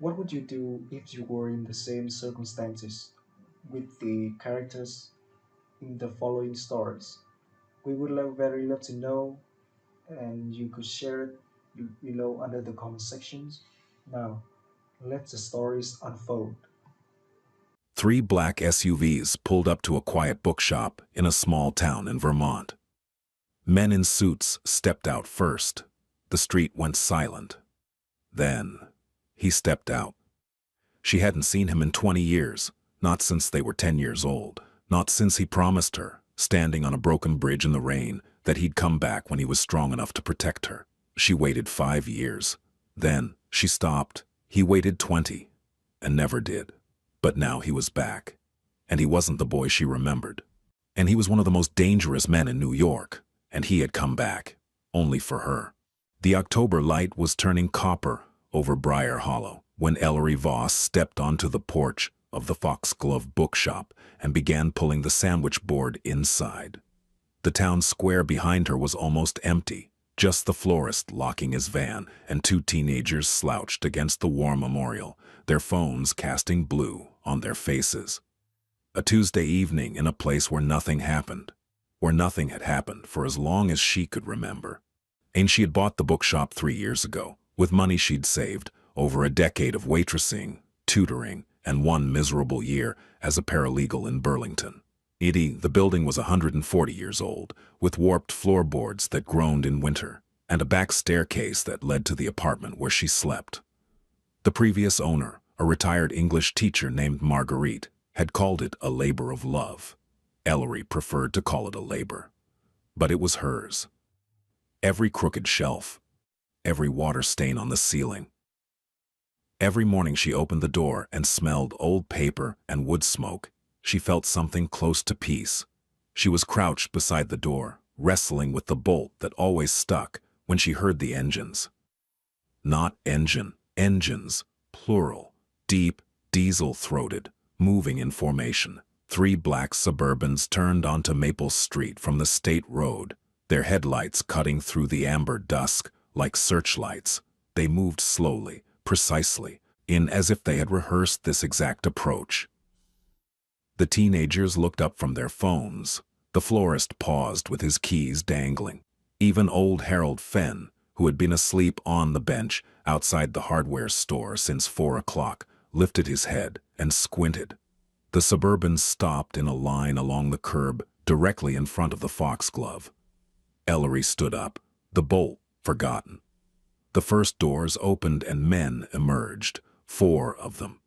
What would you do if you were in the same circumstances with the characters in the following stories? We would very love to know, and you could share it below under the comment sections. Now, let the stories unfold. Three black SUVs pulled up to a quiet bookshop in a small town in Vermont. Men in suits stepped out first. The street went silent. Then, he stepped out. She hadn't seen him in 20 years, not since they were 10 years old, not since he promised her, standing on a broken bridge in the rain, that he'd come back when he was strong enough to protect her. She waited 5 years. Then, she stopped. He waited 20, and never did. But now he was back. And he wasn't the boy she remembered. And he was one of the most dangerous men in New York. And he had come back, only for her. The October light was turning copper over Briar Hollow when Ellery Voss stepped onto the porch of the Foxglove bookshop and began pulling the sandwich board inside. The town square behind her was almost empty, just the florist locking his van and two teenagers slouched against the war memorial, their phones casting blue on their faces. A Tuesday evening in a place where nothing happened, where nothing had happened for as long as she could remember. And she had bought the bookshop 3 years ago, with money she'd saved over a decade of waitressing, tutoring, and one miserable year as a paralegal in Burlington. The building was 140 years old, with warped floorboards that groaned in winter, and a back staircase that led to the apartment where she slept. The previous owner, a retired English teacher named Marguerite, had called it a labor of love. Ellery preferred to call it a labor. But it was hers. Every crooked shelf, every water stain on the ceiling. Every morning she opened the door and smelled old paper and wood smoke. She felt something close to peace. She was crouched beside the door, wrestling with the bolt that always stuck when she heard the engines. Not engine, engines, plural, deep, diesel-throated, moving in formation. 3 black Suburbans turned onto Maple Street from the state road, their headlights cutting through the amber dusk like searchlights. They moved slowly, precisely, in as if they had rehearsed this exact approach. The teenagers looked up from their phones. The florist paused with his keys dangling. Even old Harold Fenn, who had been asleep on the bench outside the hardware store since 4 o'clock, lifted his head and squinted. The Suburbans stopped in a line along the curb directly in front of the Foxglove. Ellery stood up, the bolt forgotten. The first doors opened and men emerged, 4 of them.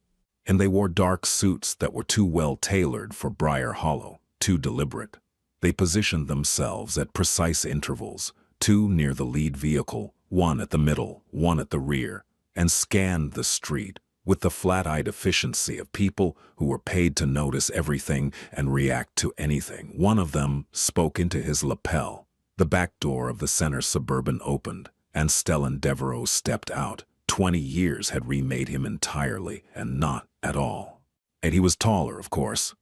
And they wore dark suits that were too well tailored for Briar Hollow, too deliberate. They positioned themselves at precise intervals, 2 near the lead vehicle, 1 at the middle, 1 at the rear, and scanned the street with the flat-eyed efficiency of people who were paid to notice everything and react to anything. One of them spoke into his lapel. The back door of the center Suburban opened, and Stellan Devereaux stepped out. 20 years had remade him entirely, and not at all. And he was taller, of course.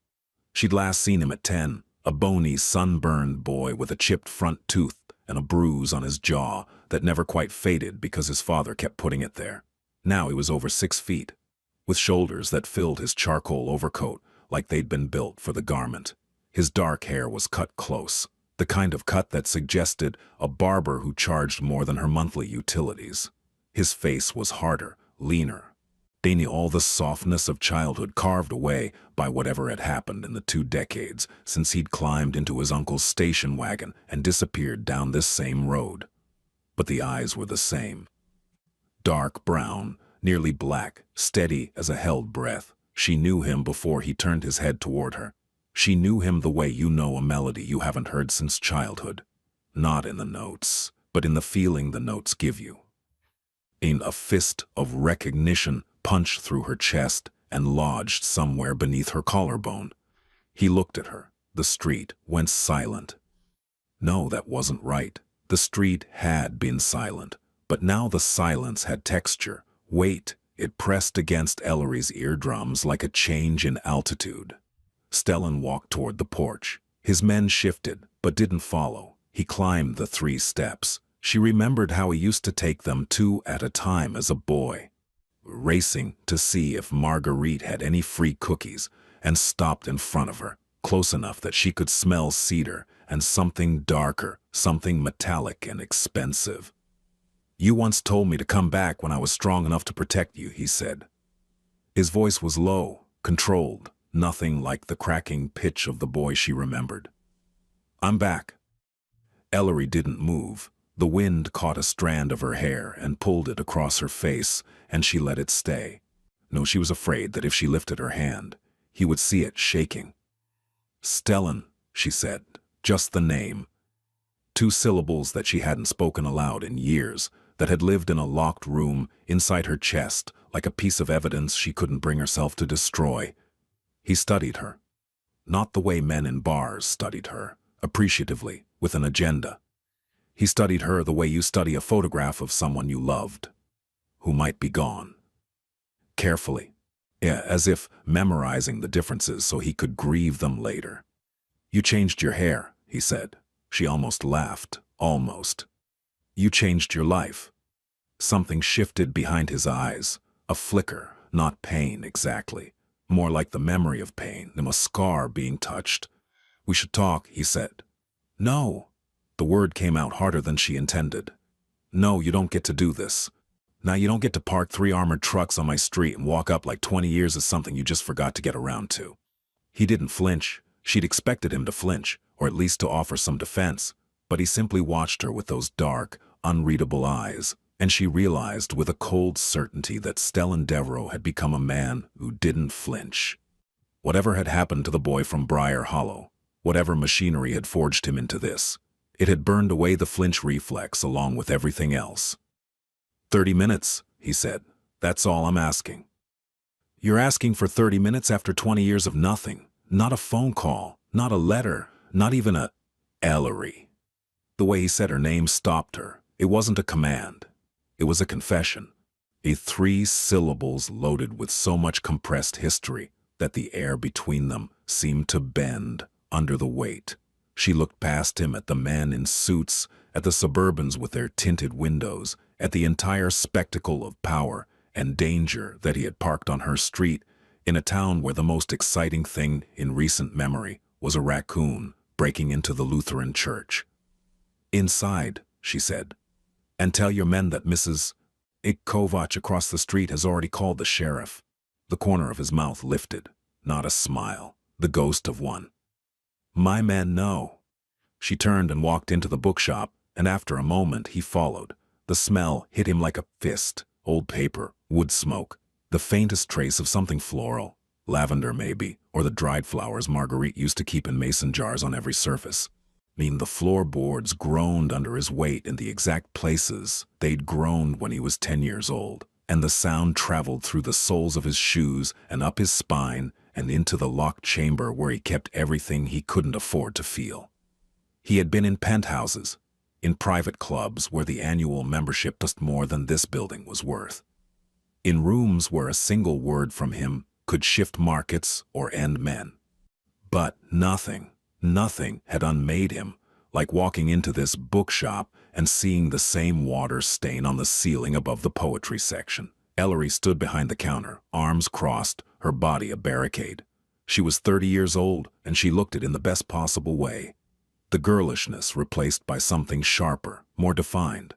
She'd last seen him at 10, a bony, sunburned boy with a chipped front tooth and a bruise on his jaw that never quite faded because his father kept putting it there. Now he was over 6 feet, with shoulders that filled his charcoal overcoat like they'd been built for the garment. His dark hair was cut close, the kind of cut that suggested a barber who charged more than her monthly utilities. His face was harder, leaner. They knew all the softness of childhood carved away by whatever had happened in the 2 decades since he'd climbed into his uncle's station wagon and disappeared down this same road. But the eyes were the same. Dark brown, nearly black, steady as a held breath. She knew him before he turned his head toward her. She knew him the way you know a melody you haven't heard since childhood. Not in the notes, but in the feeling the notes give you. In a fist of recognition punched through her chest and lodged somewhere beneath her collarbone. He looked at her. The street went silent. No, that wasn't right. The street had been silent, but now the silence had texture, weight. It pressed against Ellery's eardrums like a change in altitude. Stellan walked toward the porch. His men shifted, but didn't follow. He climbed the 3 steps. She remembered how he used to take them 2 at a time as a boy. racing to see if Marguerite had any free cookies, and stopped in front of her, close enough that she could smell cedar and something darker, something metallic and expensive. "You once told me to come back when I was strong enough to protect you," he said. His voice was low, controlled, nothing like the cracking pitch of the boy she remembered. "I'm back." Ellery didn't move. The wind caught a strand of her hair and pulled it across her face, and she let it stay. No, she was afraid that if she lifted her hand, he would see it shaking. "Stellan," she said, just the name. 2 syllables that she hadn't spoken aloud in years, that had lived in a locked room inside her chest like a piece of evidence she couldn't bring herself to destroy. He studied her. Not the way men in bars studied her, appreciatively, with an agenda. He studied her the way you study a photograph of someone you loved, who might be gone. Carefully. Yeah, as if memorizing the differences so he could grieve them later. "You changed your hair," he said. She almost laughed. Almost. "You changed your life." Something shifted behind his eyes. A flicker, not pain exactly. More like the memory of pain, than a scar being touched. "We should talk," he said. "No." The word came out harder than she intended. "No, you don't get to do this. Now you don't get to park 3 armored trucks on my street and walk up like 20 years is something you just forgot to get around to." He didn't flinch. She'd expected him to flinch, or at least to offer some defense, but he simply watched her with those dark, unreadable eyes, and she realized with a cold certainty that Stellan Devereaux had become a man who didn't flinch. Whatever had happened to the boy from Briar Hollow, whatever machinery had forged him into this, it had burned away the flinch reflex along with everything else. 30 minutes, he said. "That's all I'm asking." "You're asking for 30 minutes after 20 years of nothing. Not a phone call, not a letter, not even a Ellery." The way he said her name stopped her. It wasn't a command. It was a confession. 3 syllables loaded with so much compressed history that the air between them seemed to bend under the weight. She looked past him at the men in suits, at the Suburbans with their tinted windows, at the entire spectacle of power and danger that he had parked on her street, in a town where the most exciting thing in recent memory was a raccoon breaking into the Lutheran church. "Inside," she said, "and tell your men that Mrs. Kovac across the street has already called the sheriff." The corner of his mouth lifted, not a smile, the ghost of one. "My men know." She turned and walked into the bookshop, and after a moment he followed. The smell hit him like a fist. Old paper, wood smoke, the faintest trace of something floral, lavender maybe, or the dried flowers Marguerite used to keep in mason jars on every surface. The floorboards groaned under his weight in the exact places they'd groaned when he was 10 years old, and the sound traveled through the soles of his shoes and up his spine and into the locked chamber where he kept everything he couldn't afford to feel. He had been in penthouses, in private clubs where the annual membership cost more than this building was worth. In rooms where a single word from him could shift markets or end men. But nothing had unmade him, like walking into this bookshop and seeing the same water stain on the ceiling above the poetry section. Ellery stood behind the counter, arms crossed, her body a barricade. She was 30 years old, and she looked it in the best possible way. The girlishness replaced by something sharper, more defined.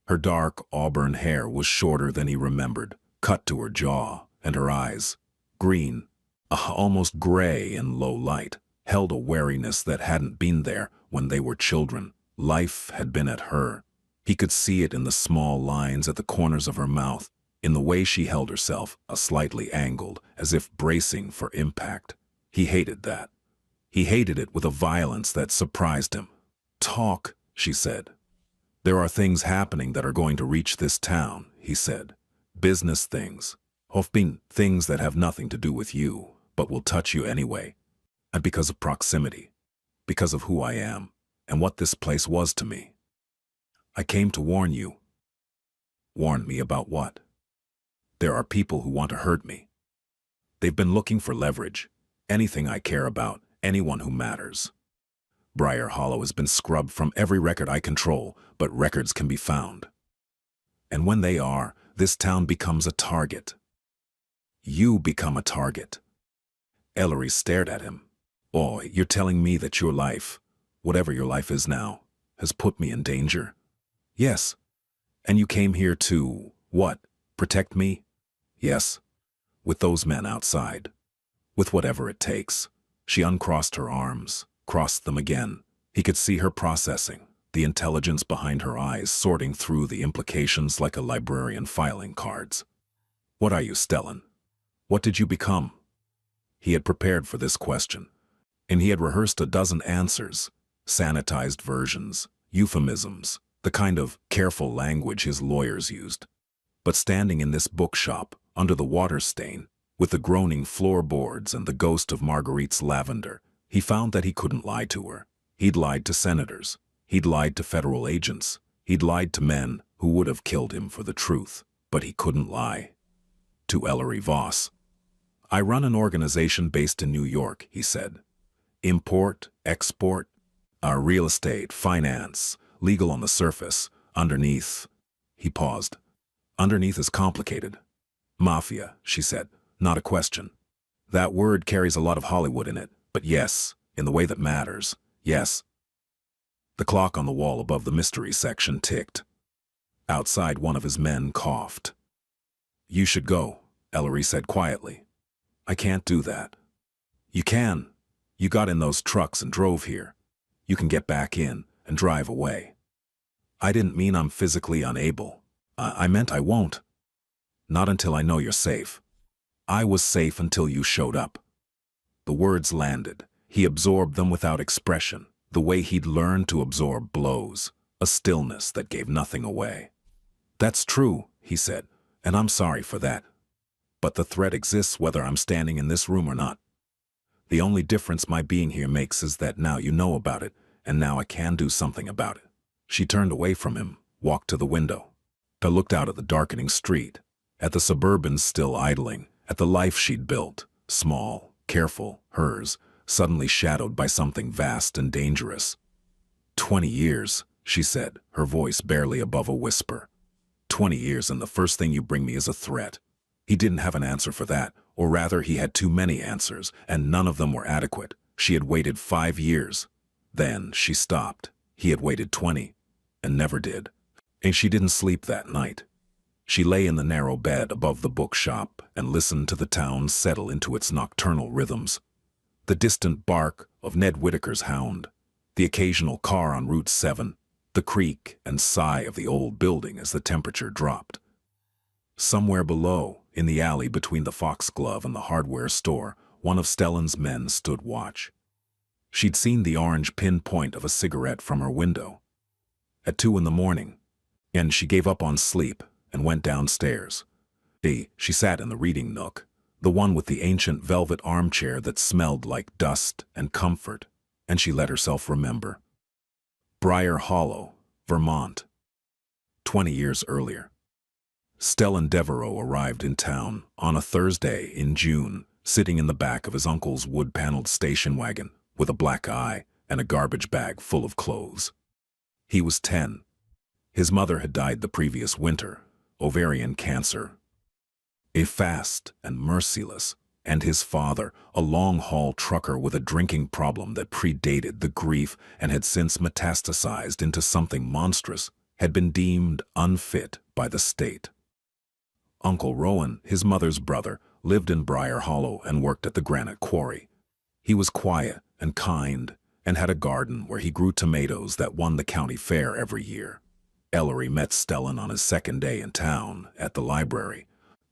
Her dark auburn hair was shorter than he remembered, cut to her jaw, and her eyes, green, almost gray in low light, held a wariness that hadn't been there when they were children. Life had been at her. He could see it in the small lines at the corners of her mouth, in the way she held herself, slightly angled, as if bracing for impact. He hated that. He hated it with a violence that surprised him. "Talk," she said. "There are things happening that are going to reach this town," he said. "Business things. Often things that have nothing to do with you, but will touch you anyway. And because of proximity. Because of who I am, and what this place was to me. I came to warn you." "Warn me about what?" "There are people who want to hurt me. They've been looking for leverage. Anything I care about, anyone who matters. Briar Hollow has been scrubbed from every record I control, but records can be found. And when they are, This town becomes a target. You become a target. Ellery stared at him. Oh, you're telling me that your life, whatever your life is now, has put me in danger? Yes. And you came here to, what, protect me? Yes. With those men outside. With whatever it takes. She uncrossed her arms, crossed them again. He could see her processing, the intelligence behind her eyes sorting through the implications like a librarian filing cards. What are you, Stellan? What did you become? He had prepared for this question, and he had rehearsed a dozen answers, sanitized versions, euphemisms, the kind of careful language his lawyers used. But standing in this bookshop, under the water stain, with the groaning floorboards and the ghost of Marguerite's lavender, he found that he couldn't lie to her. He'd lied to senators. He'd lied to federal agents. He'd lied to men who would have killed him for the truth. But he couldn't lie to Ellery Voss. I run an organization based in New York, he said. Import, export, real estate, finance, legal on the surface, underneath. He paused. Underneath is complicated. Mafia, she said, not a question. That word carries a lot of Hollywood in it, but yes, in the way that matters, yes. The clock on the wall above the mystery section ticked. Outside, one of his men coughed. You should go, Ellery said quietly. I can't do that. You can. You got in those trucks and drove here. You can get back in and drive away. I didn't mean I'm physically unable. I meant I won't. Not until I know you're safe. I was safe until you showed up. The words landed. He absorbed them without expression, the way he'd learned to absorb blows, a stillness that gave nothing away. That's true, he said, and I'm sorry for that. But the threat exists whether I'm standing in this room or not. The only difference my being here makes is that now you know about it, and now I can do something about it. She turned away from him, walked to the window. I looked out at the darkening street, at the Suburbans still idling, at the life she'd built, small, careful, hers, suddenly shadowed by something vast and dangerous. 20 years, she said, her voice barely above a whisper. 20 years and the first thing you bring me is a threat. He didn't have an answer for that, or rather he had too many answers, and none of them were adequate. She had waited 5 years. Then she stopped. He had waited 20, and never did. And she didn't sleep that night. She lay in the narrow bed above the bookshop and listened to the town settle into its nocturnal rhythms. The distant bark of Ned Whitaker's hound, the occasional car on Route 7, the creak and sigh of the old building as the temperature dropped. Somewhere below, in the alley between the Foxglove and the hardware store, one of Stellan's men stood watch. She'd seen the orange pinpoint of a cigarette from her window. At 2 in the morning, and she gave up on sleep and went downstairs. She sat in the reading nook, the one with the ancient velvet armchair that smelled like dust and comfort, and she let herself remember. Briar Hollow, Vermont. 20 years earlier. Stellan Devereaux arrived in town on a Thursday in June, sitting in the back of his uncle's wood-paneled station wagon with a black eye and a garbage bag full of clothes. He was 10. His mother had died the previous winter, ovarian cancer. A fast and merciless, and his father, a long-haul trucker with a drinking problem that predated the grief and had since metastasized into something monstrous, had been deemed unfit by the state. Uncle Rowan, his mother's brother, lived in Briar Hollow and worked at the granite quarry. He was quiet and kind and had a garden where he grew tomatoes that won the county fair every year. Ellery met Stellan on his second day in town at the library,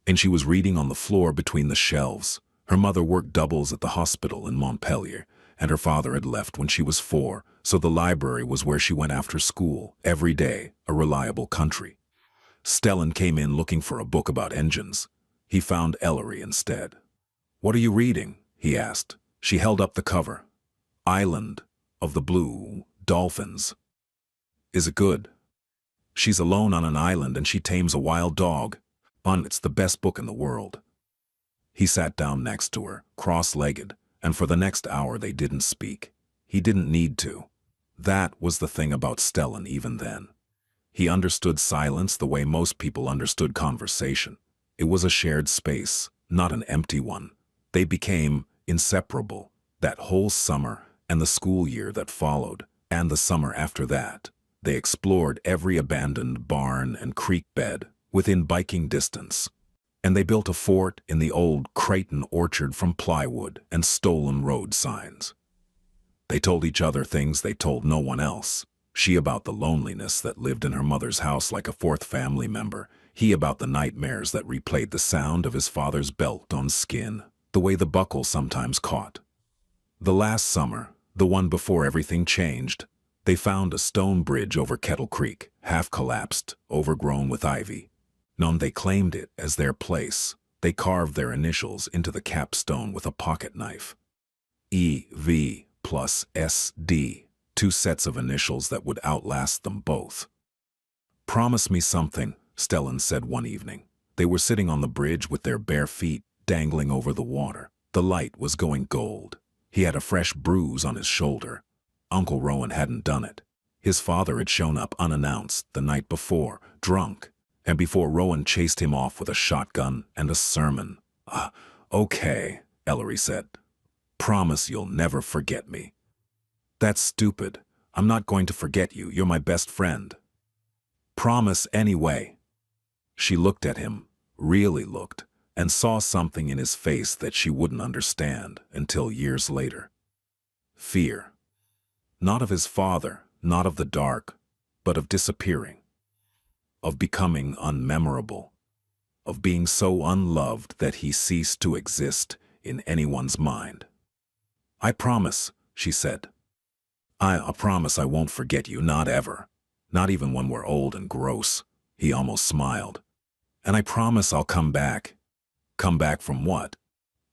and she was reading on the floor between the shelves. Her mother worked doubles at the hospital in Montpelier, and her father had left when she was 4, so the library was where she went after school, every day, a reliable country. Stellan came in looking for a book about engines. He found Ellery instead. "What are you reading?" he asked. She held up the cover. "Island of the Blue Dolphins." "Is it good?" "She's alone on an island and she tames a wild dog. It's the best book in the world." He sat down next to her, cross-legged, and for the next hour they didn't speak. He didn't need to. That was the thing about Stellan even then. He understood silence the way most people understood conversation. It was a shared space, not an empty one. They became inseparable that whole summer and the school year that followed, and the summer after that. They explored every abandoned barn and creek bed within biking distance. And they built a fort in the old Creighton orchard from plywood and stolen road signs. They told each other things they told no one else. She about the loneliness that lived in her mother's house like a fourth family member. He about the nightmares that replayed the sound of his father's belt on skin, the way the buckle sometimes caught. The last summer, the one before everything changed, they found a stone bridge over Kettle Creek, half collapsed, overgrown with ivy. None they claimed it as their place. They carved their initials into the capstone with a pocket knife. E.V. plus S.D., two sets of initials that would outlast them both. "Promise me something," Stellan said one evening. They were sitting on the bridge with their bare feet dangling over the water. The light was going gold. He had a fresh bruise on his shoulder. Uncle Rowan hadn't done it. His father had shown up unannounced the night before, drunk, and before Rowan chased him off with a shotgun and a sermon. Okay," Ellery said. "Promise you'll never forget me." "That's stupid. I'm not going to forget you. You're my best friend." "Promise anyway." She looked at him, really looked, and saw something in his face that she wouldn't understand until years later. Fear. Not of his father, not of the dark, but of disappearing, of becoming unmemorable, of being so unloved that he ceased to exist in anyone's mind. "I promise," she said. I promise I won't forget you, not ever. Not even when we're old and gross." He almost smiled. "And I promise I'll come back." "Come back from what?"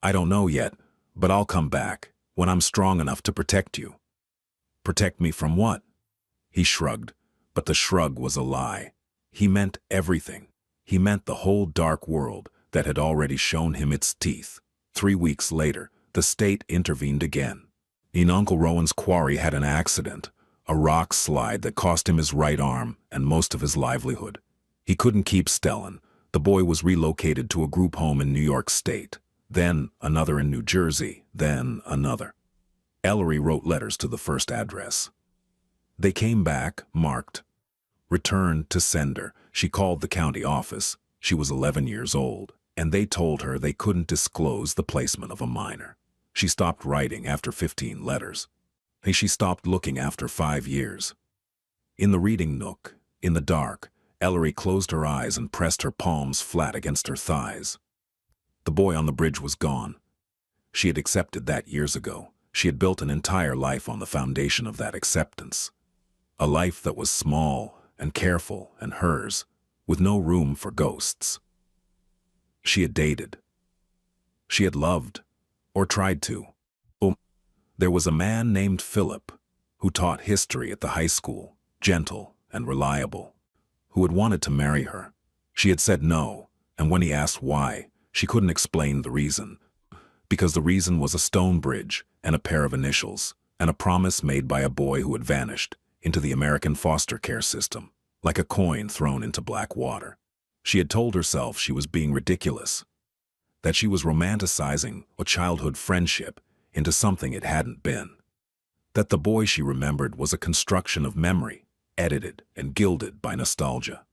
"I don't know yet, but I'll come back, when I'm strong enough to protect you." "Protect me from what?" He shrugged, but the shrug was a lie. He meant everything. He meant the whole dark world that had already shown him its teeth. 3 weeks later, the state intervened again. In Uncle Rowan's quarry had an accident, a rock slide that cost him his right arm and most of his livelihood. He couldn't keep Stellan. The boy was relocated to a group home in New York State, then another in New Jersey, then another. Ellery wrote letters to the first address. They came back, marked, "Returned to sender." She called the county office. She was 11 years old, and they told her they couldn't disclose the placement of a minor. She stopped writing after 15 letters. She stopped looking after 5 years. In the reading nook, in the dark, Ellery closed her eyes and pressed her palms flat against her thighs. The boy on the bridge was gone. She had accepted that years ago. She had built an entire life on the foundation of that acceptance. A life that was small and careful and hers, with no room for ghosts. She had dated. She had loved, or tried to. There was a man named Philip, who taught history at the high school, gentle and reliable, who had wanted to marry her. She had said no, and when he asked why, she couldn't explain the reason. Because the reason was a stone bridge and a pair of initials, and a promise made by a boy who had vanished into the American foster care system, like a coin thrown into black water. She had told herself she was being ridiculous, that she was romanticizing a childhood friendship into something it hadn't been, that the boy she remembered was a construction of memory, edited and gilded by nostalgia.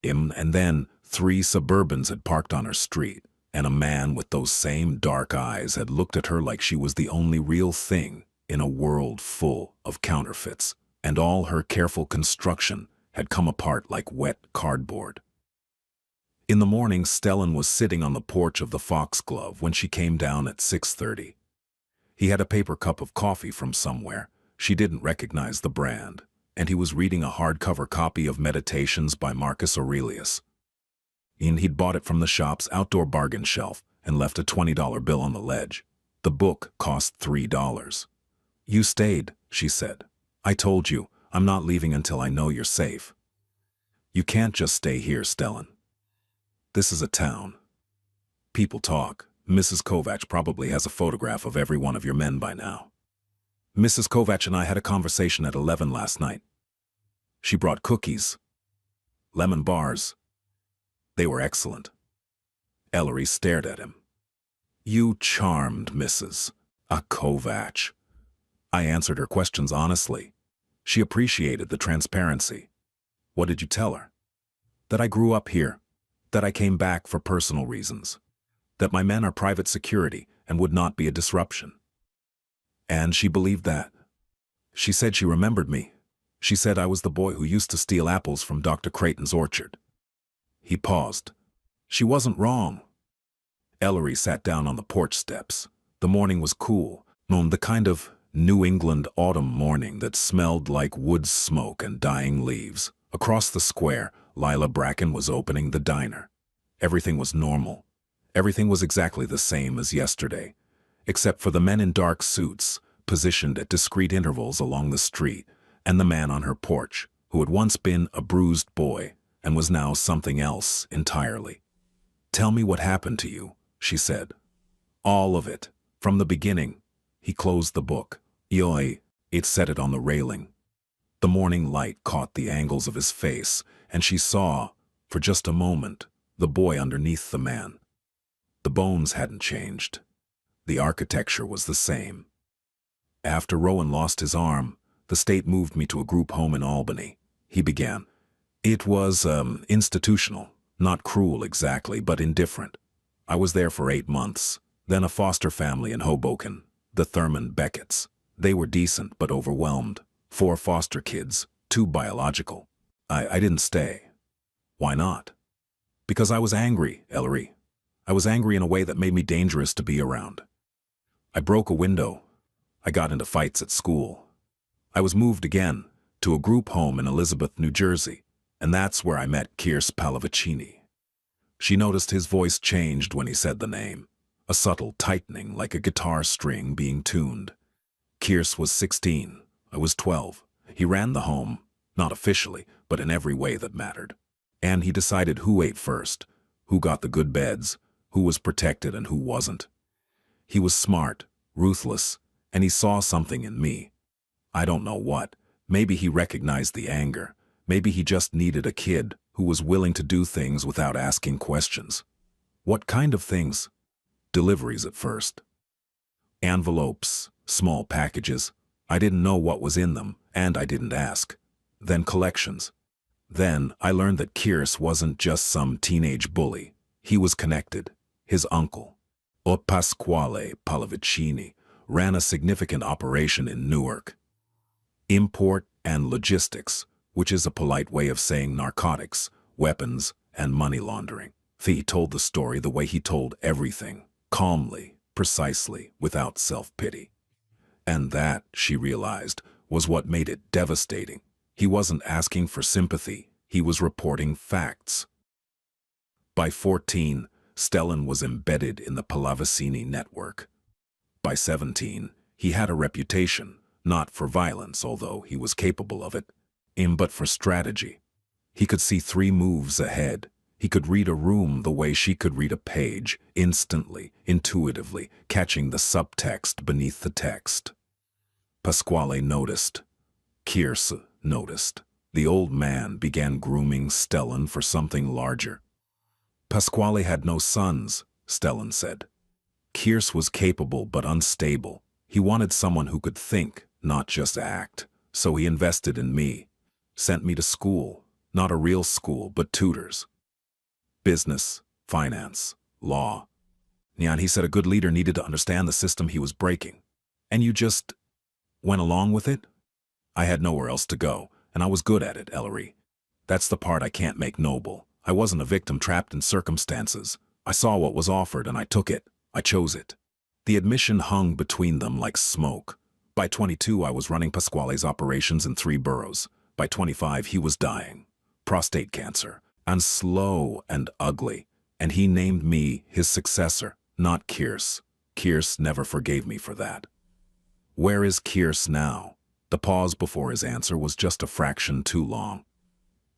And then 3 Suburbans had parked on her street, and a man with those same dark eyes had looked at her like she was the only real thing in a world full of counterfeits, and all her careful construction had come apart like wet cardboard. In the morning, Stellan was sitting on the porch of the Foxglove when she came down at 6:30. He had a paper cup of coffee from somewhere. She didn't recognize the brand, and he was reading a hardcover copy of Meditations by Marcus Aurelius. He'd bought it from the shop's outdoor bargain shelf and left a $20 bill on the ledge. The book cost $3. "You stayed," she said. "I told you, I'm not leaving until I know you're safe." "You can't just stay here, Stellan. This is a town. People talk. Mrs. Kovac probably has a photograph of every one of your men by now. Mrs. Kovac and I had a conversation at 11 last night. She brought cookies. Lemon bars. They were excellent. Ellery stared at him. You charmed Mrs. A Kovac. I answered her questions honestly. She appreciated the transparency. What did you tell her? That I grew up here, that I came back for personal reasons, that my men are private security and would not be a disruption. And she believed that. She said she remembered me. She said I was the boy who used to steal apples from Dr. Creighton's orchard. He paused. She wasn't wrong. Ellery sat down on the porch steps. The morning was cool, the kind of New England autumn morning that smelled like wood smoke and dying leaves. Across the square, Lila Bracken was opening the diner. Everything was normal. Everything was exactly the same as yesterday, except for the men in dark suits, positioned at discrete intervals along the street, and the man on her porch, who had once been a bruised boy and was now something else entirely. Tell me what happened to you, she said. All of it, from the beginning. He closed the book. Yoy, it set it on the railing. The morning light caught the angles of his face, and she saw, for just a moment, the boy underneath the man. The bones hadn't changed. The architecture was the same. After Rowan lost his arm, the state moved me to a group home in Albany. He began. It was, institutional. Not cruel exactly, but indifferent. I was there for 8 months. Then a foster family in Hoboken, the Thurman Becketts. They were decent but overwhelmed. 4 foster kids, 2 biological. I didn't stay. Why not? Because I was angry, Ellery. I was angry in a way that made me dangerous to be around. I broke a window. I got into fights at school. I was moved again to a group home in Elizabeth, New Jersey, and that's where I met Kirse Pallavicini. She noticed his voice changed when he said the name, a subtle tightening like a guitar string being tuned. Kirse was 16. I was 12. He ran the home, not officially, but in every way that mattered. And he decided who ate first, who got the good beds, who was protected and who wasn't. He was smart, ruthless, and he saw something in me. I don't know what. Maybe he recognized the anger. Maybe he just needed a kid who was willing to do things without asking questions. What kind of things? Deliveries at first. Envelopes, small packages. I didn't know what was in them, and I didn't ask. Then collections. Then I learned that Kirse wasn't just some teenage bully. He was connected. His uncle, Pasquale Pallavicini, ran a significant operation in Newark. Import and logistics, which is a polite way of saying narcotics, weapons, and money laundering. He told the story the way he told everything, calmly, precisely, without self-pity. And that, she realized, was what made it devastating. He wasn't asking for sympathy. He was reporting facts. By 14, Stellan was embedded in the Pallavicini network. By 17, he had a reputation, not for violence, although he was capable of it, but for strategy. He could see 3 moves ahead. He could read a room the way she could read a page, instantly, intuitively, catching the subtext beneath the text. Pasquale noticed. Kirse noticed. The old man began grooming Stellan for something larger. Pasquale had no sons, Stellan said. Kirse was capable but unstable. He wanted someone who could think, not just act. So he invested in me. Sent me to school. Not a real school, but tutors. Business, finance, law. And he said a good leader needed to understand the system he was breaking. And you just went along with it? I had nowhere else to go, and I was good at it, Ellery. That's the part I can't make noble. I wasn't a victim trapped in circumstances. I saw what was offered and I took it. I chose it. The admission hung between them like smoke. By 22, I was running Pasquale's operations in 3 boroughs. By 25, he was dying. Prostate cancer. And slow and ugly. And he named me his successor, not Kirse. Kirse never forgave me for that. Where is Kirse now? The pause before his answer was just a fraction too long.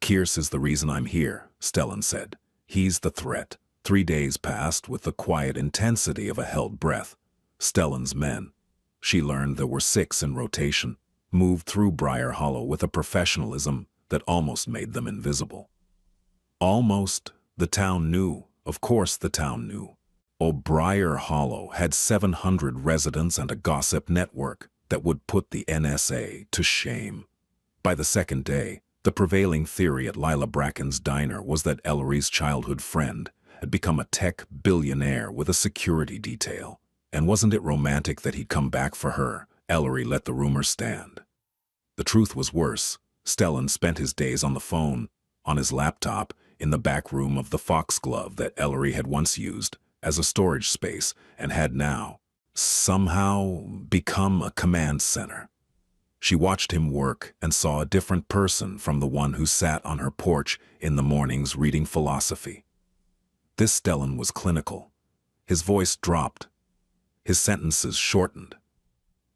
Kirse is the reason I'm here, Stellan said. He's the threat. 3 days passed with the quiet intensity of a held breath. Stellan's men. She learned there were 6 in rotation, moved through Briar Hollow with a professionalism that almost made them invisible. Almost. The town knew. Of course the town knew. O'Brier Hollow had 700 residents and a gossip network that would put the NSA to shame. By the second day, the prevailing theory at Lila Bracken's diner was that Ellery's childhood friend had become a tech billionaire with a security detail. And wasn't it romantic that he'd come back for her? Ellery let the rumor stand. The truth was worse. Stellan spent his days on the phone, on his laptop, in the back room of the Foxglove that Ellery had once used as a storage space and had now, somehow, become a command center. She watched him work and saw a different person from the one who sat on her porch in the mornings reading philosophy. This Stellan was clinical. His voice dropped. His sentences shortened.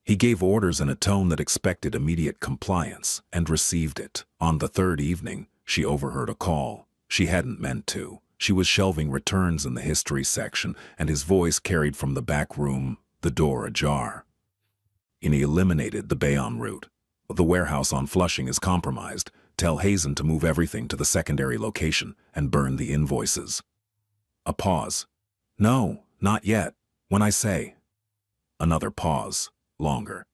He gave orders in a tone that expected immediate compliance and received it. On the third evening, she overheard a call. She hadn't meant to. She was shelving returns in the history section, and his voice carried from the back room, the door ajar. And he eliminated the Bayonne route. The warehouse on Flushing is compromised. Tell Hazen to move everything to the secondary location and burn the invoices. A pause. No, not yet. When I say. Another pause. Longer.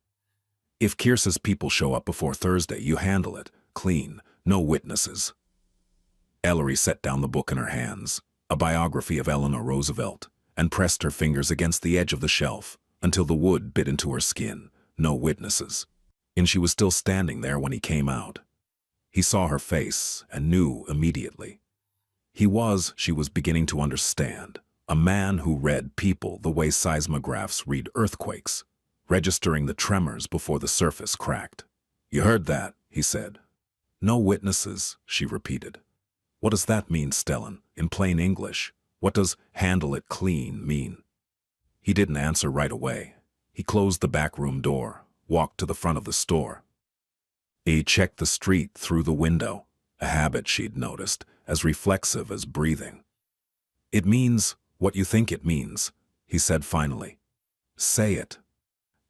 If Kiersa's people show up before Thursday, you handle it. Clean. No witnesses. Ellery set down the book in her hands, a biography of Eleanor Roosevelt, and pressed her fingers against the edge of the shelf until the wood bit into her skin. No witnesses. And she was still standing there when he came out. He saw her face and knew immediately. She was beginning to understand, a man who read people the way seismographs read earthquakes, registering the tremors before the surface cracked. You heard that, he said. No witnesses, she repeated. What does that mean, Stellan, in plain English? What does handle it clean mean? He didn't answer right away. He closed the back room door, walked to the front of the store. He checked the street through the window, a habit she'd noticed, as reflexive as breathing. It means what you think it means, he said finally. Say it.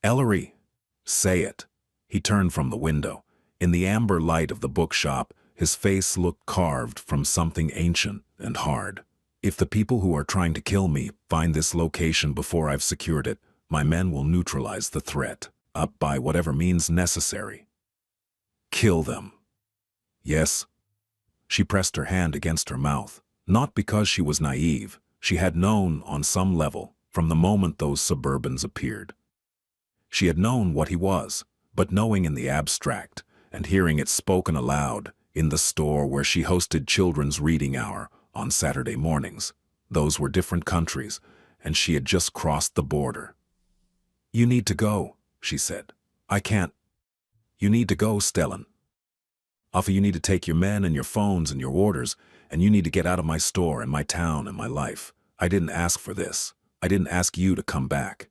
Ellery, say it. He turned from the window. In the amber light of the bookshop, his face looked carved from something ancient and hard. If the people who are trying to kill me find this location before I've secured it, my men will neutralize the threat, up by whatever means necessary. Kill them. Yes. She pressed her hand against her mouth, not because she was naive. She had known on some level from the moment those suburbans appeared. She had known what he was, but knowing in the abstract and hearing it spoken aloud in the store where she hosted children's reading hour on Saturday mornings, those were different countries, and she had just crossed the border. You need to go, she said. I can't. You need to go, Stellan. Alpha, you need to take your men and your phones and your orders, and you need to get out of my store and my town and my life. I didn't ask for this. I didn't ask you to come back.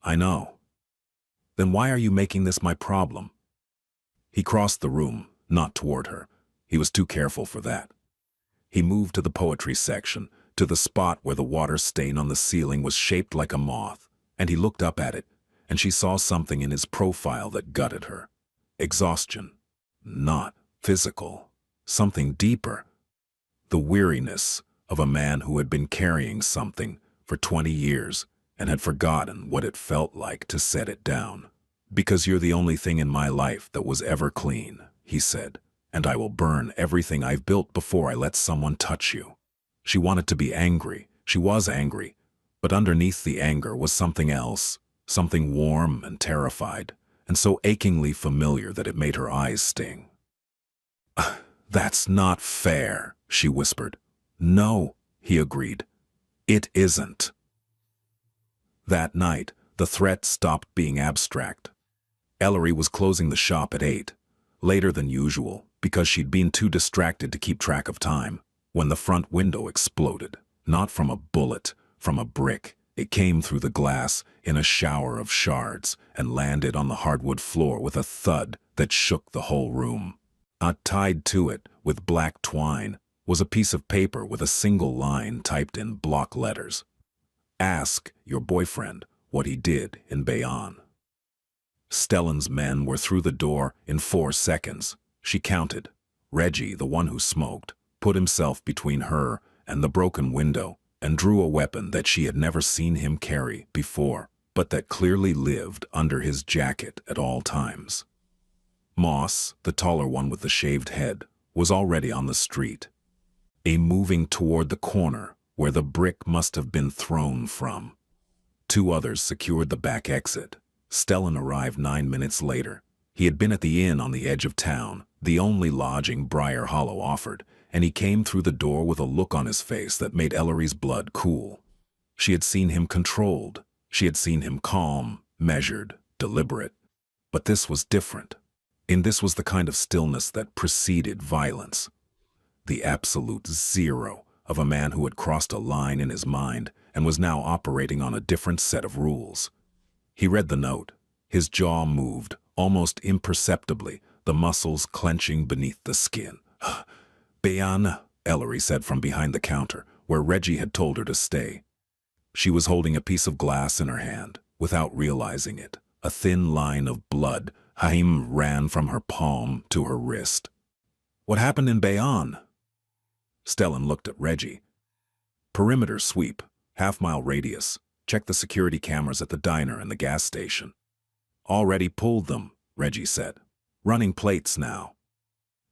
I know. Then why are you making this my problem? He crossed the room, not toward her. He was too careful for that. He moved to the poetry section, to the spot where the water stain on the ceiling was shaped like a moth, and he looked up at it, and she saw something in his profile that gutted her. Exhaustion. Not physical. Something deeper. The weariness of a man who had been carrying something for 20 years and had forgotten what it felt like to set it down. Because you're the only thing in my life that was ever clean, he said, and I will burn everything I've built before I let someone touch you. She wanted to be angry. She was angry. But underneath the anger was something else, something warm and terrified, and so achingly familiar that it made her eyes sting. That's not fair, she whispered. No, he agreed. It isn't. That night, the threat stopped being abstract. Ellery was closing the shop at 8, later than usual, because she'd been too distracted to keep track of time, when the front window exploded, not from a bullet, from a brick. It came through the glass in a shower of shards and landed on the hardwood floor with a thud that shook the whole room. Tied to it, with black twine, was a piece of paper with a single line typed in block letters. Ask your boyfriend what he did in Bayonne. Stellan's men were through the door in 4 seconds. She counted. Reggie, the one who smoked, put himself between her and the broken window, and drew a weapon that she had never seen him carry before, but that clearly lived under his jacket at all times. Moss, the taller one with the shaved head, was already on the street, moving toward the corner where the brick must have been thrown from. Two others secured the back exit. Stellan arrived 9 minutes later. He had been at the inn on the edge of town, the only lodging Briar Hollow offered, and he came through the door with a look on his face that made Ellery's blood cool. She had seen him controlled. She had seen him calm, measured, deliberate. But this was different. And this was the kind of stillness that preceded violence. The absolute zero of a man who had crossed a line in his mind and was now operating on a different set of rules. He read the note. His jaw moved, almost imperceptibly, the muscles clenching beneath the skin. "Beyan," Ellery said from behind the counter, where Reggie had told her to stay. She was holding a piece of glass in her hand, without realizing it. A thin line of blood, Haim, ran from her palm to her wrist. "What happened in Beyan?" Stellan looked at Reggie. "Perimeter sweep, half-mile radius. Check the security cameras at the diner and the gas station." "Already pulled them," Reggie said. "Running plates now."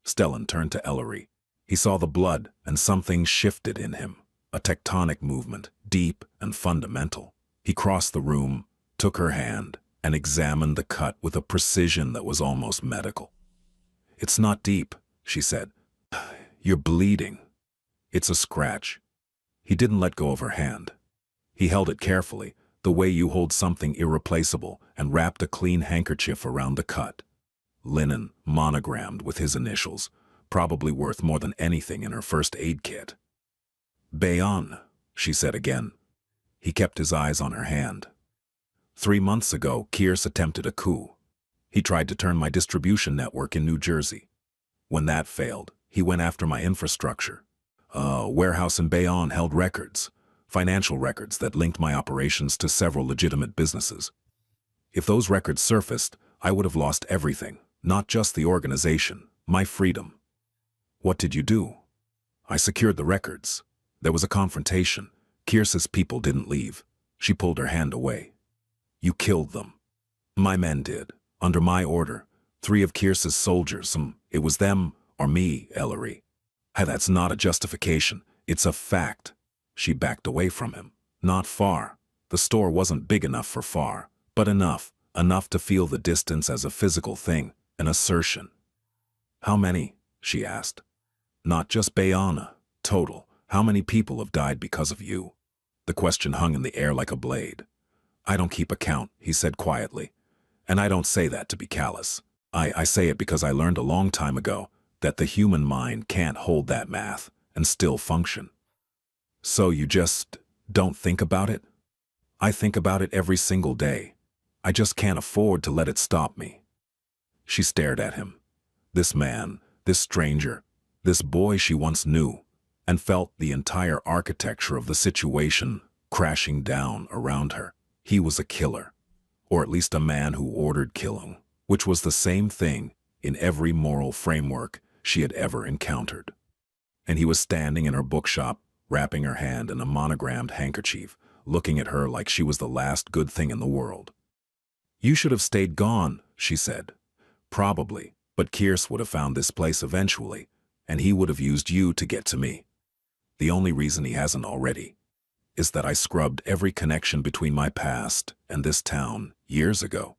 Stellan turned to Ellery. He saw the blood, and something shifted in him. A tectonic movement, deep and fundamental. He crossed the room, took her hand, and examined the cut with a precision that was almost medical. "It's not deep," she said. "You're bleeding." "It's a scratch." He didn't let go of her hand. He held it carefully, the way you hold something irreplaceable, and wrapped a clean handkerchief around the cut. Linen, monogrammed with his initials, probably worth more than anything in her first aid kit. "Beyan," she said again. He kept his eyes on her hand. 3 months ago, Kearse attempted a coup. He tried to turn my distribution network in New Jersey. When that failed, he went after my infrastructure. A warehouse in Bayonne held records, financial records that linked my operations to several legitimate businesses. If those records surfaced, I would have lost everything, not just the organization, my freedom. What did you do? I secured the records. There was a confrontation. Kearse's people didn't leave. She pulled her hand away. You killed them. My men did, under my order. 3 of Kearse's soldiers, it was them or me, Ellery. That's not a justification, it's a fact. She backed away from him. Not far. The store wasn't big enough for far, but enough to feel the distance as a physical thing, an assertion. "How many?" she asked. "Not just Bayana, total. How many people have died because of you?" The question hung in the air like a blade. "I don't keep account," he said quietly. "And I don't say that to be callous. I say it because I learned a long time ago that the human mind can't hold that math and still function." "So you just don't think about it?" "I think about it every single day. I just can't afford to let it stop me." She stared at him. This man, this stranger, this boy she once knew, and felt the entire architecture of the situation crashing down around her. He was a killer, or at least a man who ordered killing, which was the same thing in every moral framework she had ever encountered. And he was standing in her bookshop, wrapping her hand in a monogrammed handkerchief, looking at her like she was the last good thing in the world. "You should have stayed gone," she said. "Probably, but Kearse would have found this place eventually, and he would have used you to get to me. The only reason he hasn't already is that I scrubbed every connection between my past and this town years ago.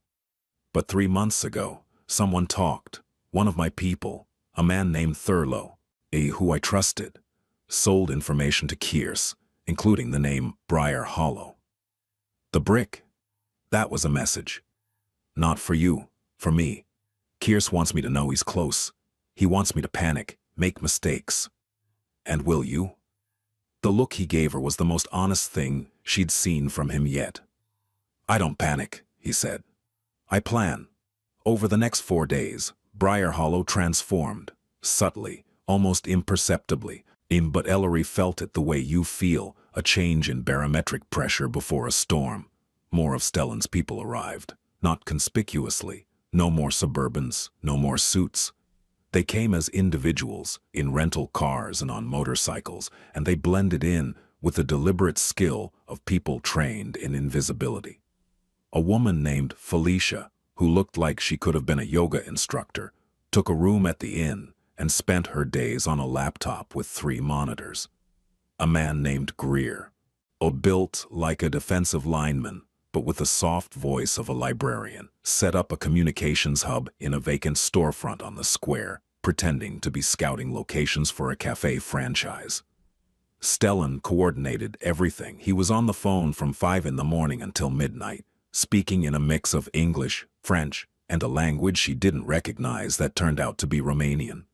But 3 months ago, someone talked, one of my people, a man named Thurlow, who I trusted, sold information to Kearse, including the name Briar Hollow. The brick, that was a message. Not for you, for me. Kearse wants me to know he's close. He wants me to panic, make mistakes. And will you?" The look he gave her was the most honest thing she'd seen from him yet. "I don't panic," he said. "I plan." Over the next 4 days, Briar Hollow transformed, subtly, almost imperceptibly, but Ellery felt it the way you feel, a change in barometric pressure before a storm. More of Stellan's people arrived, not conspicuously, no more Suburbans, no more suits. They came as individuals, in rental cars and on motorcycles, and they blended in with the deliberate skill of people trained in invisibility. A woman named Felicia, who looked like she could have been a yoga instructor, took a room at the inn and spent her days on a laptop with 3 monitors. A man named Greer, built like a defensive lineman, but with the soft voice of a librarian, set up a communications hub in a vacant storefront on the square, pretending to be scouting locations for a cafe franchise. Stellan coordinated everything. He was on the phone from 5 in the morning until midnight, speaking in a mix of English, French, and a language she didn't recognize that turned out to be Romanian.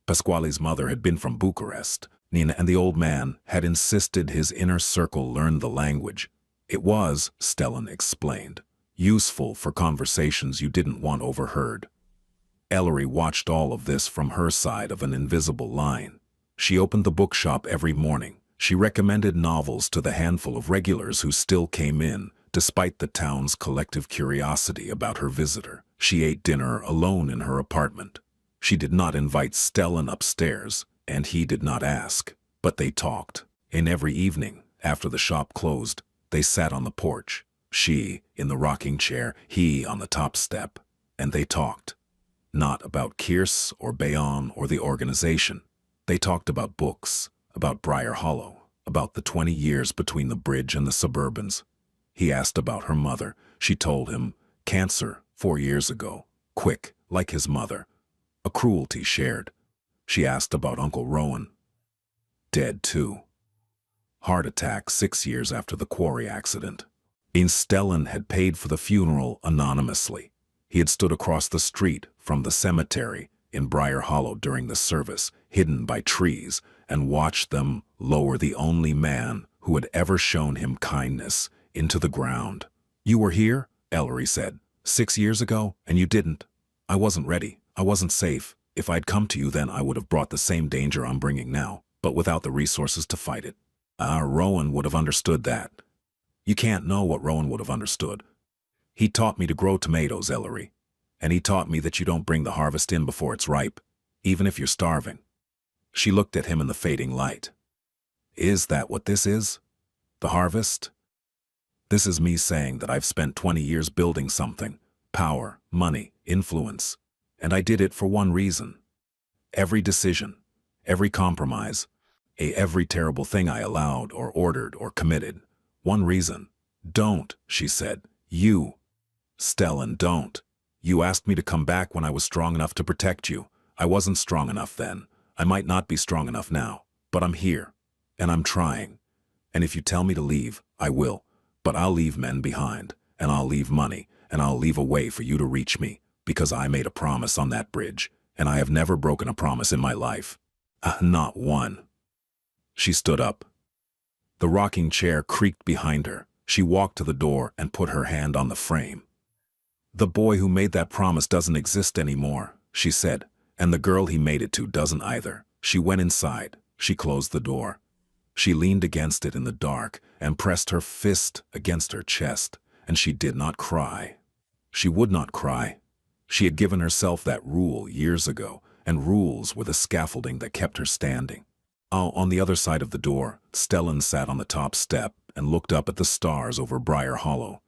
Pasquale's mother had been from Bucharest. Nina and the old man had insisted his inner circle learn the language. It was, Stellan explained, useful for conversations you didn't want overheard. Ellery watched all of this from her side of an invisible line. She opened the bookshop every morning. She recommended novels to the handful of regulars who still came in, despite the town's collective curiosity about her visitor. She ate dinner alone in her apartment. She did not invite Stellan upstairs, and he did not ask, but they talked. And every evening, after the shop closed, they sat on the porch, she in the rocking chair, he on the top step, and they talked. Not about Kierce or Bayonne or the organization. They talked about books, about Briar Hollow, about the 20 years between the bridge and the Suburbans. He asked about her mother. She told him, cancer 4 years ago, quick, like his mother, a cruelty shared. She asked about Uncle Rowan. Dead too. Heart attack 6 years after the quarry accident. Stellan had paid for the funeral anonymously. He had stood across the street from the cemetery in Briar Hollow during the service, hidden by trees, and watched them lower the only man who had ever shown him kindness into the ground. You were here, Ellery said, 6 years ago, and you didn't. I wasn't ready. I wasn't safe. If I'd come to you then, I would have brought the same danger I'm bringing now, but without the resources to fight it. Rowan would have understood that. You can't know what Rowan would have understood. He taught me to grow tomatoes, Ellery, and he taught me that you don't bring the harvest in before it's ripe, even if you're starving. She looked at him in the fading light. Is that what this is? The harvest? This is me saying that I've spent 20 years building something, power, money, influence, and I did it for one reason. Every decision, every compromise, every terrible thing I allowed or ordered or committed, one reason. Don't, she said. You, Stellan, don't. You asked me to come back when I was strong enough to protect you. I wasn't strong enough then. I might not be strong enough now, but I'm here, and I'm trying. And if you tell me to leave, I will. But I'll leave men behind, and I'll leave money, and I'll leave a way for you to reach me, because I made a promise on that bridge, and I have never broken a promise in my life. Not one. She stood up. The rocking chair creaked behind her. She walked to the door and put her hand on the frame. The boy who made that promise doesn't exist anymore, she said, and the girl he made it to doesn't either. She went inside. She closed the door. She leaned against it in the dark and pressed her fist against her chest, and she did not cry. She would not cry. She had given herself that rule years ago, and rules were the scaffolding that kept her standing. On the other side of the door, Stellan sat on the top step and looked up at the stars over Briar Hollow.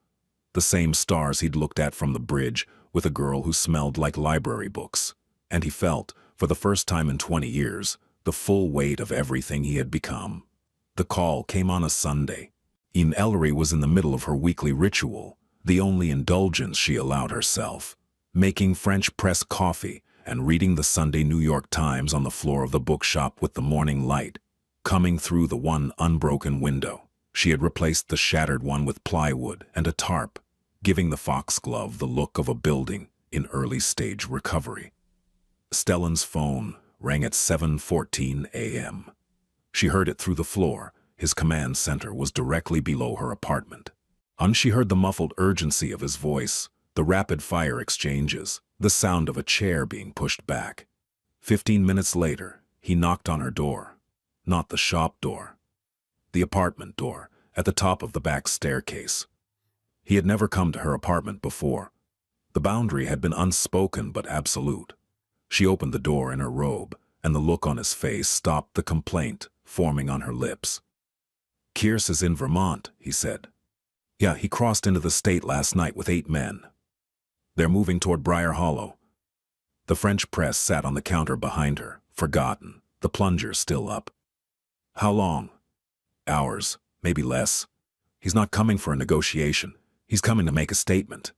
The same stars he'd looked at from the bridge with a girl who smelled like library books. And he felt, for the first time in 20 years, the full weight of everything he had become. The call came on a Sunday. Ellery was in the middle of her weekly ritual, the only indulgence she allowed herself, making French press coffee and reading the Sunday New York Times on the floor of the bookshop with the morning light coming through the one unbroken window. She had replaced the shattered one with plywood and a tarp, giving the foxglove the look of a building in early-stage recovery. Stellan's phone rang at 7:14 a.m. She heard it through the floor. His command center was directly below her apartment. She heard the muffled urgency of his voice, the rapid-fire exchanges, the sound of a chair being pushed back. 15 minutes later, he knocked on her door. Not the shop door. The apartment door, at the top of the back staircase. He had never come to her apartment before. The boundary had been unspoken but absolute. She opened the door in her robe, and the look on his face stopped the complaint forming on her lips. "Kearse is in Vermont," he said. "Yeah, he crossed into the state last night with 8 men. They're moving toward Briar Hollow." The French press sat on the counter behind her, forgotten, the plunger still up. "How long?" "Hours, maybe less. He's not coming for a negotiation. He's coming to make a statement."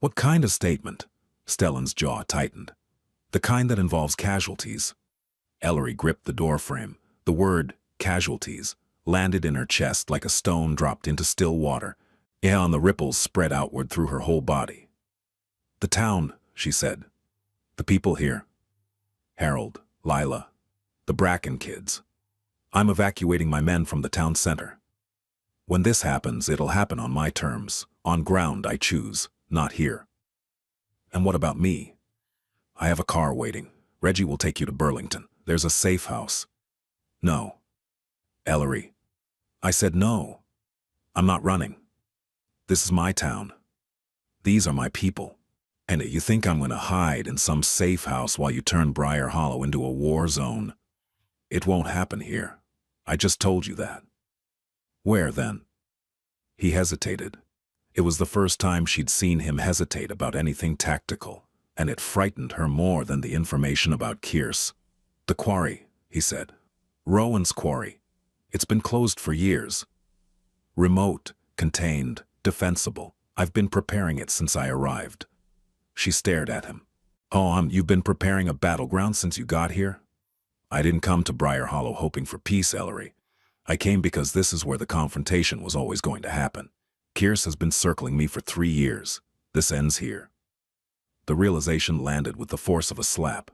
"What kind of statement?" Stellan's jaw tightened. "The kind that involves casualties." Ellery gripped the doorframe. The word, casualties, landed in her chest like a stone dropped into still water. Yeah, and the ripples spread outward through her whole body. "The town," she said. "The people here. Harold, Lila, the Bracken kids. I'm evacuating my men from the town center. When this happens, it'll happen on my terms, on ground I choose, not here." "And what about me?" "I have a car waiting. Reggie will take you to Burlington. There's a safe house." "No." "Ellery." I said no. I'm not running. This is my town. These are my people. And you think I'm going to hide in some safe house while you turn Briar Hollow into a war zone? It won't happen here. I just told you that." "Where, then?" He hesitated. It was the first time she'd seen him hesitate about anything tactical, and it frightened her more than the information about Kearse. "The quarry," he said. "Rowan's quarry. It's been closed for years. Remote, contained, defensible. I've been preparing it since I arrived." She stared at him. "Oh, you've been preparing a battleground since you got here?" "I didn't come to Briar Hollow hoping for peace, Ellery. I came because this is where the confrontation was always going to happen. Kearse has been circling me for 3 years. This ends here." The realization landed with the force of a slap.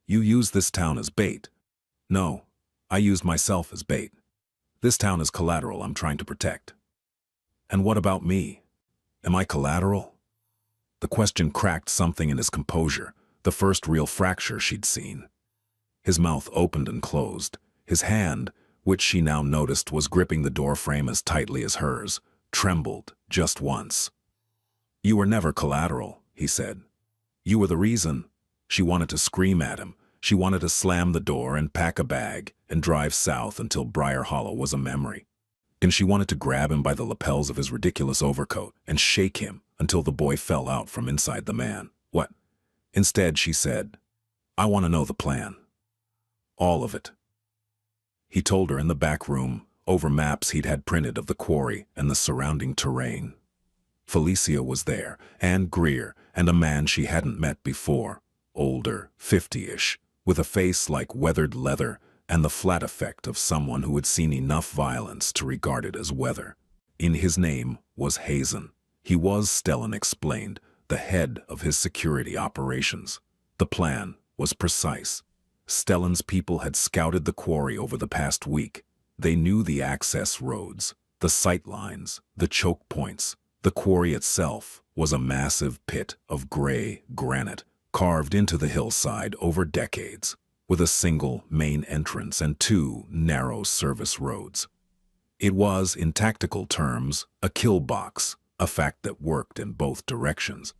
"You use this town as bait." "No, I used myself as bait. This town is collateral I'm trying to protect." "And what about me? Am I collateral?" The question cracked something in his composure, the first real fracture she'd seen. His mouth opened and closed. His hand, which she now noticed was gripping the doorframe as tightly as hers, trembled just once. "You were never collateral," he said. "You were the reason." She wanted to scream at him. She wanted to slam the door and pack a bag and drive south until Briar Hollow was a memory. And she wanted to grab him by the lapels of his ridiculous overcoat and shake him until the boy fell out from inside the man. "What?" Instead, she said, "I want to know the plan. All of it." He told her in the back room, over maps he'd had printed of the quarry and the surrounding terrain. Felicia was there, and Greer, and a man she hadn't met before, older, 50-ish, with a face like weathered leather and the flat effect of someone who had seen enough violence to regard it as weather. In his name was Hazen. He was, Stellan explained, the head of his security operations. The plan was precise. Stellan's people had scouted the quarry over the past week. They knew the access roads, the sight lines, the choke points. The quarry itself was a massive pit of gray granite carved into the hillside over decades, with a single main entrance and 2 narrow service roads. It was, in tactical terms, a kill box, a fact that worked in both directions.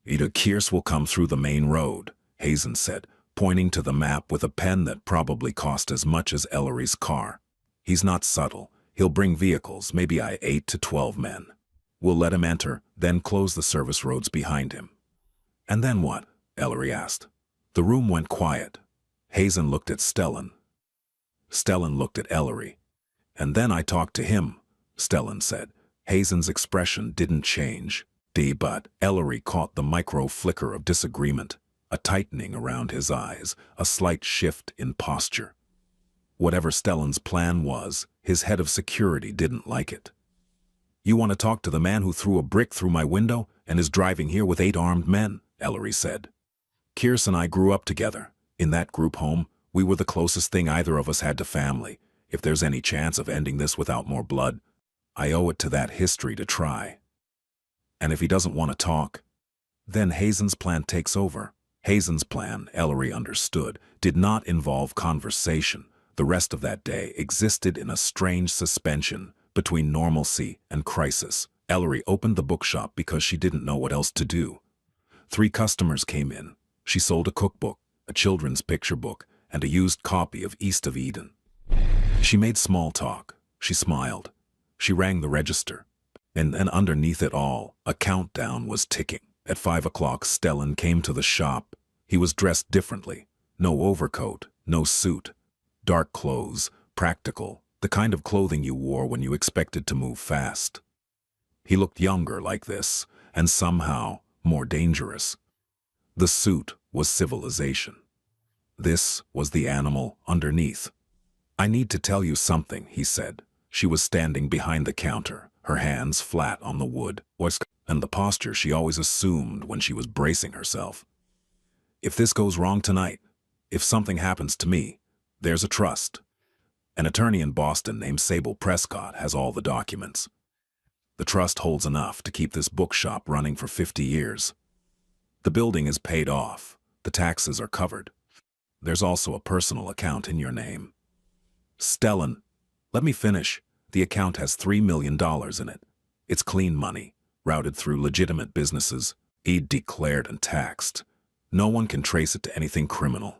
"Either Kearse will come through the main road," Hazen said, pointing to the map with a pen that probably cost as much as Ellery's car. "He's not subtle. He'll bring vehicles, maybe 8 to 12 men. We'll let him enter, then close the service roads behind him." "And then what?" Ellery asked. The room went quiet. Hazen looked at Stellan. Stellan looked at Ellery. "And then I talked to him," Stellan said. Hazen's expression didn't change. But Ellery caught the micro flicker of disagreement, a tightening around his eyes, a slight shift in posture. Whatever Stellan's plan was, his head of security didn't like it. "You want to talk to the man who threw a brick through my window and is driving here with 8 armed men," Ellery said. "Kearse and I grew up together. In that group home, we were the closest thing either of us had to family. If there's any chance of ending this without more blood, I owe it to that history to try. And if he doesn't want to talk, then Hazen's plan takes over." Hazen's plan, Ellery understood, did not involve conversation. The rest of that day existed in a strange suspension between normalcy and crisis. Ellery opened the bookshop because she didn't know what else to do. 3 customers came in. She sold a cookbook, a children's picture book, and a used copy of East of Eden. She made small talk. She smiled. She rang the register. And then underneath it all, a countdown was ticking. At 5 o'clock, Stellan came to the shop. He was dressed differently. No overcoat, no suit. Dark clothes, practical, the kind of clothing you wore when you expected to move fast. He looked younger like this, and somehow more dangerous. The suit was civilization. This was the animal underneath. "I need to tell you something," he said. She was standing behind the counter, her hands flat on the wood, and the posture she always assumed when she was bracing herself. "If this goes wrong tonight, if something happens to me, there's a trust. An attorney in Boston named Sable Prescott has all the documents. The trust holds enough to keep this bookshop running for 50 years. The building is paid off. The taxes are covered. There's also a personal account in your name." "Stellan, let me finish. The account has $3 million in it. It's clean money, routed through legitimate businesses, declared and taxed. No one can trace it to anything criminal.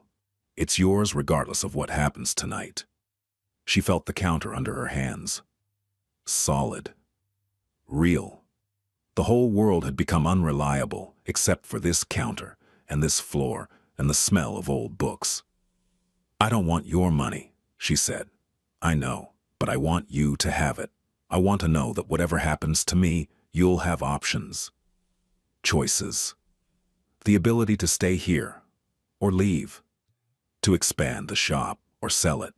It's yours regardless of what happens tonight." She felt the counter under her hands. Solid. Real. The whole world had become unreliable except for this counter and this floor and the smell of old books. "I don't want your money," she said. "I know, but I want you to have it. I want to know that whatever happens to me, you'll have options. Choices. The ability to stay here, or leave. To expand the shop, or sell it.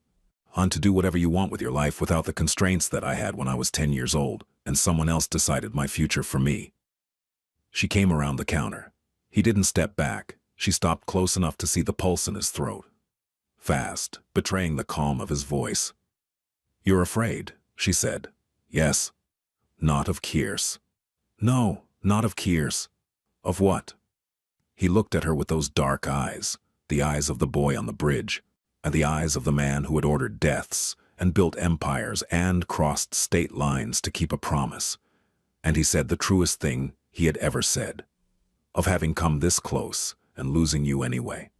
On to do whatever you want with your life without the constraints that I had when I was 10 years old, and someone else decided my future for me." She came around the counter. He didn't step back. She stopped close enough to see the pulse in his throat. Fast, betraying the calm of his voice. "You're afraid," she said. "Yes." "Not of Kears." "No, not of Kears." "Of what?" He looked at her with those dark eyes, the eyes of the boy on the bridge, and the eyes of the man who had ordered deaths and built empires and crossed state lines to keep a promise. And he said the truest thing he had ever said. Of having come this close and losing you anyway.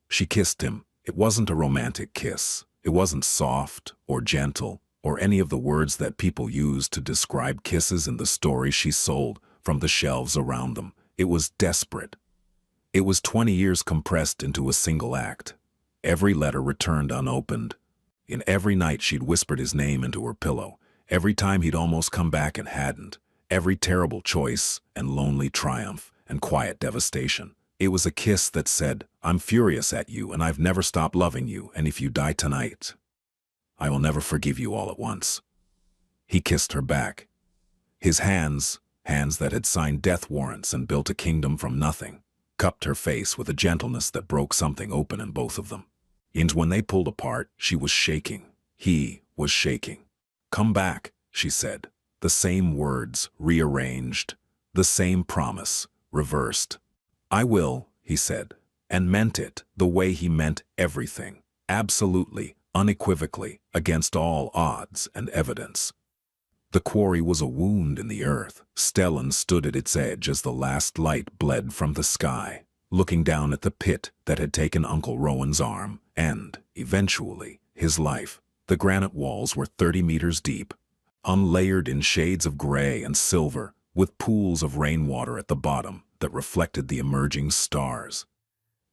She kissed him. It wasn't a romantic kiss. It wasn't soft or gentle or any of the words that people use to describe kisses in the stories she sold from the shelves around them. It was desperate. It was 20 years compressed into a single act. Every letter returned unopened. In every night she'd whispered his name into her pillow. Every time he'd almost come back and hadn't. Every terrible choice and lonely triumph and quiet devastation. It was a kiss that said, "I'm furious at you and I've never stopped loving you, and if you die tonight, I will never forgive you all at once." He kissed her back. His hands that had signed death warrants and built a kingdom from nothing, cupped her face with a gentleness that broke something open in both of them. And when they pulled apart, she was shaking. He was shaking. "Come back," she said. The same words, rearranged. The same promise, reversed. "I will," he said, and meant it the way he meant everything. Absolutely, unequivocally, against all odds and evidence. The quarry was a wound in the earth. Stellan stood at its edge as the last light bled from the sky, looking down at the pit that had taken Uncle Rowan's arm and, eventually, his life. The granite walls were 30 meters deep, unlayered in shades of gray and silver, with pools of rainwater at the bottom that reflected the emerging stars.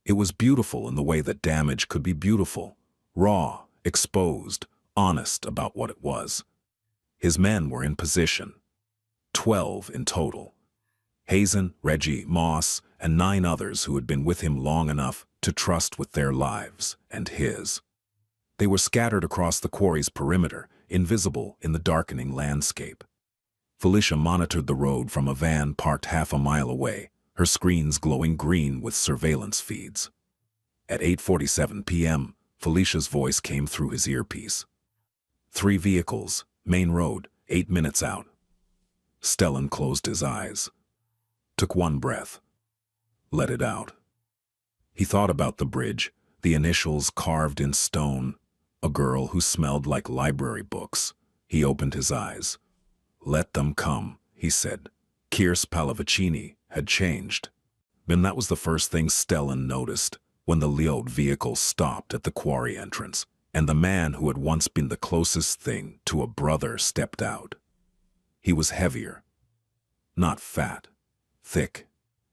It was beautiful in the way that damage could be beautiful, raw, exposed, honest about what it was. His men were in position. 12 in total. Hazen, Reggie, Moss, and 9 others who had been with him long enough to trust with their lives and his. They were scattered across the quarry's perimeter, invisible in the darkening landscape. Felicia monitored the road from a van parked half a mile away, her screens glowing green with surveillance feeds. At 8:47 p.m., Felicia's voice came through his earpiece. 3 vehicles, main road, 8 minutes out. Stellan closed his eyes. Took one breath. Let it out. He thought about the bridge, the initials carved in stone, a girl who smelled like library books. He opened his eyes. "Let them come," he said. Kears Pallavicini had changed. Then that was the first thing Stellan noticed. when the Leod vehicle stopped at the quarry entrance, and the man who had once been the closest thing to a brother stepped out. He was heavier, not fat, thick,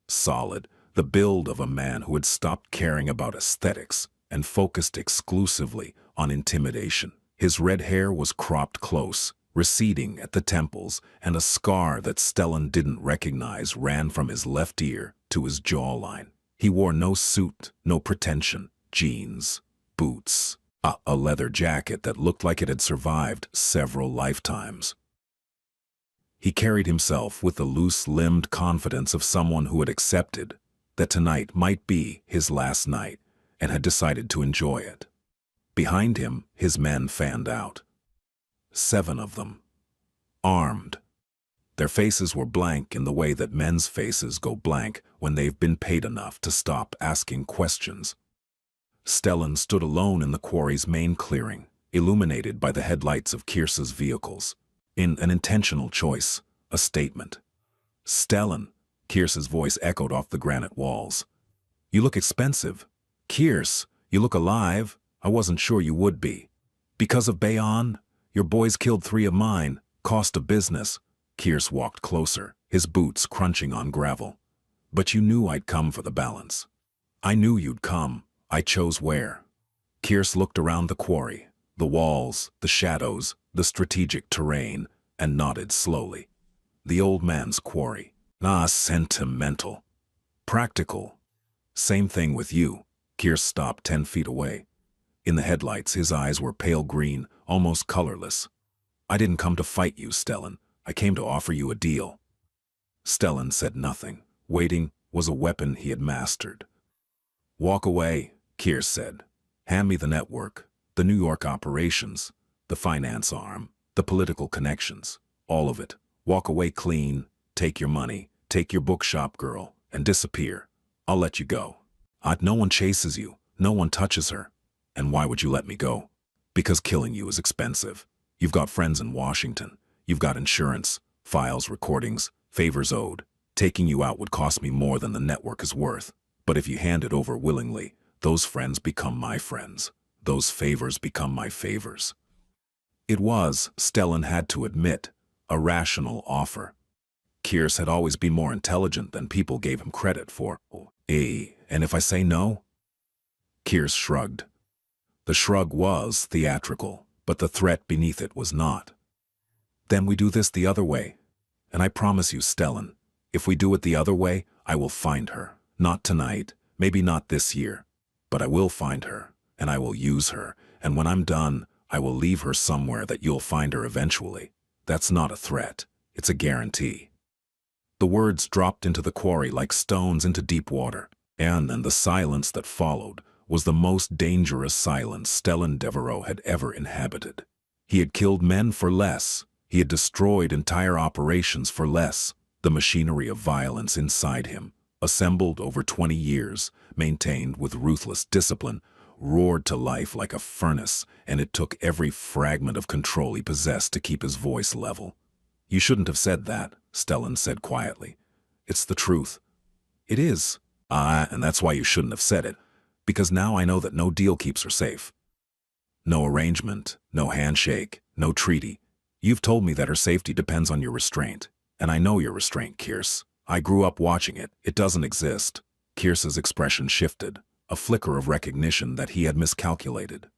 solid, the build of a man who had stopped caring about aesthetics and focused exclusively on intimidation. His red hair was cropped close, receding at the temples, and a scar that Stellan didn't recognize ran from his left ear to his jawline. He wore no suit, no pretension, jeans, boots, a leather jacket that looked like it had survived several lifetimes. He carried himself with the loose-limbed confidence of someone who had accepted that tonight might be his last night and had decided to enjoy it. Behind him, his men fanned out. 7 of them, armed. Their faces were blank in the way that men's faces go blank when they've been paid enough to stop asking questions. Stellan stood alone in the quarry's main clearing, illuminated by the headlights of Kyrsa's vehicles. In an intentional choice, a statement. Stellan, Kyrsa's voice echoed off the granite walls. You look expensive. Kyrs, you look alive. I wasn't sure you would be. Because of Bayon, your boys killed 3 of mine. Cost of business. Kyrs walked closer, his boots crunching on gravel. But you knew I'd come for the balance. I knew you'd come. I chose where. Kyrs looked around the quarry, the walls, the shadows, the strategic terrain, and nodded slowly. The old man's quarry. Ah, sentimental. Practical. Same thing with you. Kyrs stopped 10 feet away. In the headlights, his eyes were pale green, almost colorless. I didn't come to fight you, Stellan. I came to offer you a deal. Stellan said nothing. Waiting was a weapon he had mastered. Walk away, Kyrs said. Hand me the network, the New York operations, the finance arm, the political connections, all of it. Walk away clean, take your money, take your bookshop girl, and disappear. I'll let you go. No one chases you, no one touches her. And why would you let me go? Because killing you is expensive. You've got friends in Washington. You've got insurance, files, recordings, favors owed. Taking you out would cost me more than the network is worth. But if you hand it over willingly, those friends become my friends. Those favors become my favors. It was, Stellan had to admit, a rational offer. Kyrs had always been more intelligent than people gave him credit for. And if I say no? Kyrs shrugged. The shrug was theatrical, but the threat beneath it was not. Then we do this the other way. And I promise you, Stellan, if we do it the other way, I will find her. Not tonight, maybe not this year, but I will find her, and I will use her, and when I'm done, I will leave her somewhere that you'll find her eventually. That's not a threat, it's a guarantee. The words dropped into the quarry like stones into deep water, and the silence that followed was the most dangerous silence Stellan Devereaux had ever inhabited. He had killed men for less. He had destroyed entire operations for less. The machinery of violence inside him, assembled over 20 years, maintained with ruthless discipline, roared to life like a furnace, and it took every fragment of control he possessed to keep his voice level. You shouldn't have said that, Stellan said quietly. It's the truth. It is. And that's why you shouldn't have said it, because now I know that no deal keeps her safe. No arrangement, no handshake, no treaty. You've told me that her safety depends on your restraint, and I know your restraint, Kyrs. I grew up watching it. It doesn't exist. Kyrsa's expression shifted, a flicker of recognition that he had miscalculated.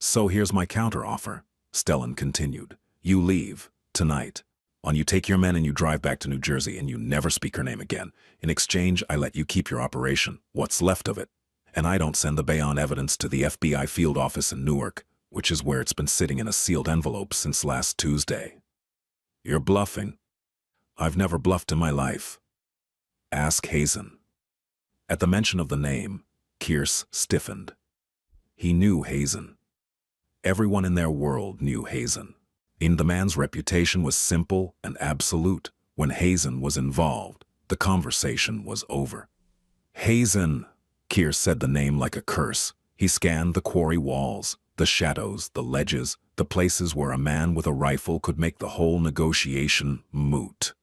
So here's my counteroffer, Stellan continued. You leave, tonight. You take your men and you drive back to New Jersey and you never speak her name again. In exchange, I let you keep your operation, what's left of it. And I don't send the Bayon evidence to the FBI field office in Newark, which is where it's been sitting in a sealed envelope since last Tuesday. You're bluffing. I've never bluffed in my life. Ask Hazen. At the mention of the name, Kyrs stiffened. He knew Hazen. Everyone in their world knew Hazen. The man's reputation was simple and absolute. When Hazen was involved, the conversation was over. Hazen, Kyrs said the name like a curse. He scanned the quarry walls, the shadows, the ledges, the places where a man with a rifle could make the whole negotiation moot.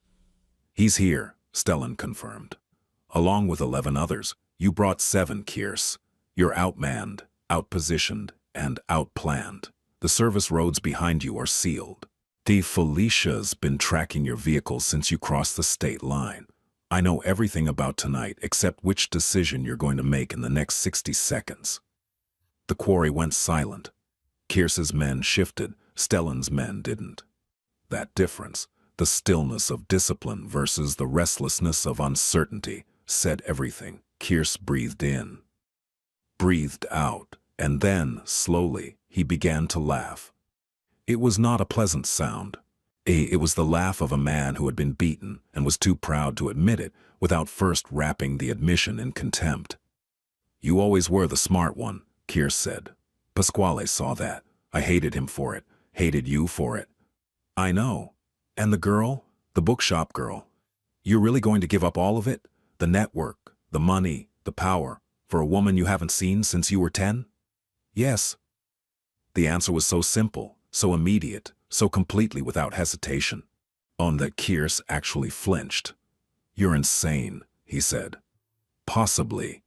He's here, Stellan confirmed. Along with 11 others, you brought 7, Kyrs. You're outmanned, outpositioned, and outplanned. The service roads behind you are sealed. The Felicia's been tracking your vehicle since you crossed the state line. I know everything about tonight except which decision you're going to make in the next 60 seconds. The quarry went silent. Kiers's men shifted, Stellan's men didn't. That difference, the stillness of discipline versus the restlessness of uncertainty, said everything. Kiers breathed in, breathed out, and then, slowly, he began to laugh. It was not a pleasant sound. It was the laugh of a man who had been beaten and was too proud to admit it without first wrapping the admission in contempt. You always were the smart one, Kiers said. Pasquale saw that. I hated him for it, hated you for it. I know. And the girl? The bookshop girl? You're really going to give up all of it? The network, the money, the power, for a woman you haven't seen since you were 10? Yes. The answer was so simple, so immediate, so completely without hesitation. On that Kiers actually flinched. You're insane, he said. Possibly.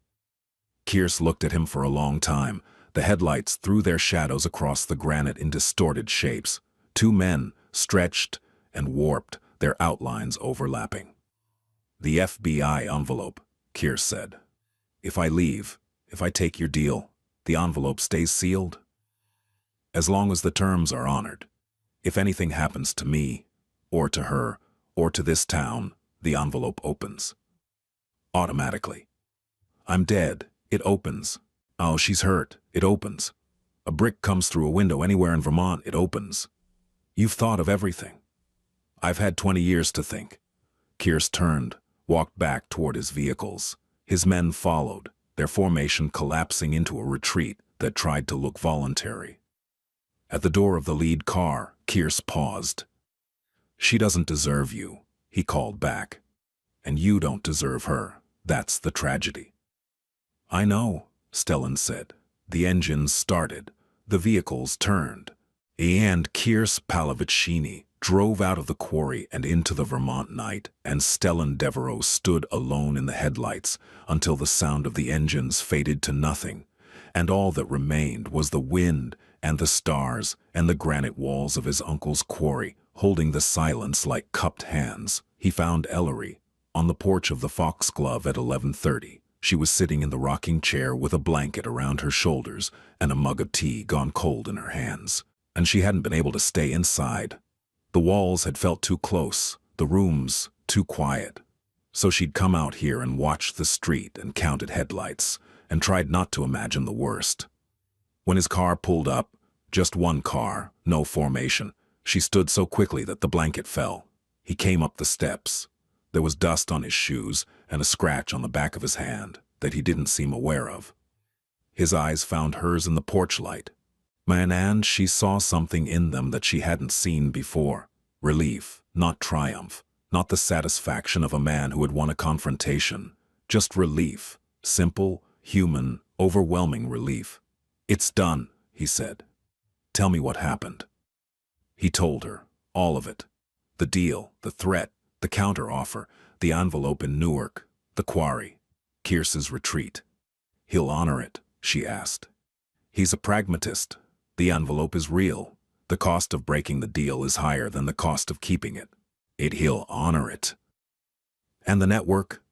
Kiers looked at him for a long time. The headlights threw their shadows across the granite in distorted shapes. Two men, stretched and warped, their outlines overlapping. The FBI envelope, Kiers said. If I leave, if I take your deal, the envelope stays sealed? As long as the terms are honored. If anything happens to me, or to her, or to this town, the envelope opens. Automatically. I'm dead. It opens. Oh, she's hurt. It opens. A brick comes through a window anywhere in Vermont. It opens. You've thought of everything. I've had 20 years to think. Kiers turned, walked back toward his vehicles. His men followed, their formation collapsing into a retreat that tried to look voluntary. At the door of the lead car, Kiers paused. She doesn't deserve you, he called back. And you don't deserve her. That's the tragedy. I know, Stellan said. The engines started. The vehicles turned. And Kiers Pallavicini drove out of the quarry and into the Vermont night, and Stellan Devereaux stood alone in the headlights until the sound of the engines faded to nothing, and all that remained was the wind and the stars and the granite walls of his uncle's quarry, holding the silence like cupped hands. He found Ellery on the porch of the Foxglove at 11:30. She was sitting in the rocking chair with a blanket around her shoulders and a mug of tea gone cold in her hands. And she hadn't been able to stay inside. The walls had felt too close, the rooms too quiet. So she'd come out here and watched the street and counted headlights and tried not to imagine the worst. When his car pulled up, just one car, no formation, she stood so quickly that the blanket fell. He came up the steps. There was dust on his shoes and a scratch on the back of his hand that he didn't seem aware of. His eyes found hers in the porch light. And she saw something in them that she hadn't seen before. Relief, not triumph, not the satisfaction of a man who had won a confrontation. Just relief, simple, human, overwhelming relief. It's done, he said. Tell me what happened. He told her, all of it. The deal, the threat, the counter-offer, the envelope in Newark, the quarry, Kiers's retreat. He'll honor it, she asked. He's a pragmatist. The envelope is real. The cost of breaking the deal is higher than the cost of keeping it. He'll honor it. And the network?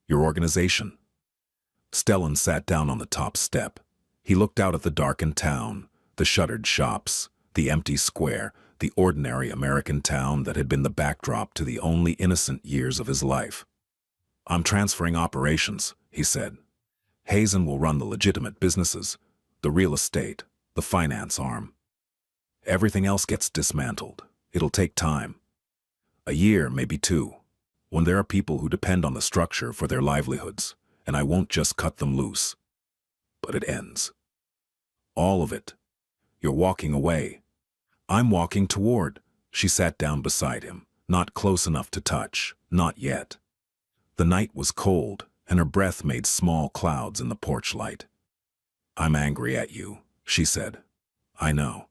Your organization? Stellan sat down on the top step. He looked out at the darkened town, the shuttered shops, the empty square, the ordinary American town that had been the backdrop to the only innocent years of his life. I'm transferring operations, he said. Hazen will run the legitimate businesses, the real estate, the finance arm. Everything else gets dismantled. It'll take time. A year, maybe 2, when there are people who depend on the structure for their livelihoods, and I won't just cut them loose. But it ends. All of it. You're walking away. I'm walking toward. She sat down beside him, not close enough to touch, not yet. The night was cold, and her breath made small clouds in the porch light. I'm angry at you, she said. I know.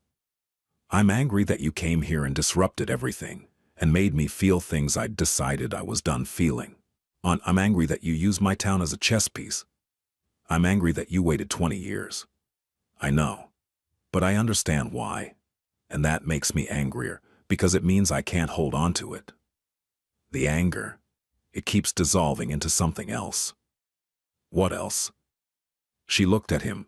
I'm angry that you came here and disrupted everything, and made me feel things I'd decided I was done feeling. I'm angry that you used my town as a chess piece. I'm angry that you waited 20 years. I know. But I understand why. And that makes me angrier, because it means I can't hold on to it. The anger, it keeps dissolving into something else. What else? She looked at him.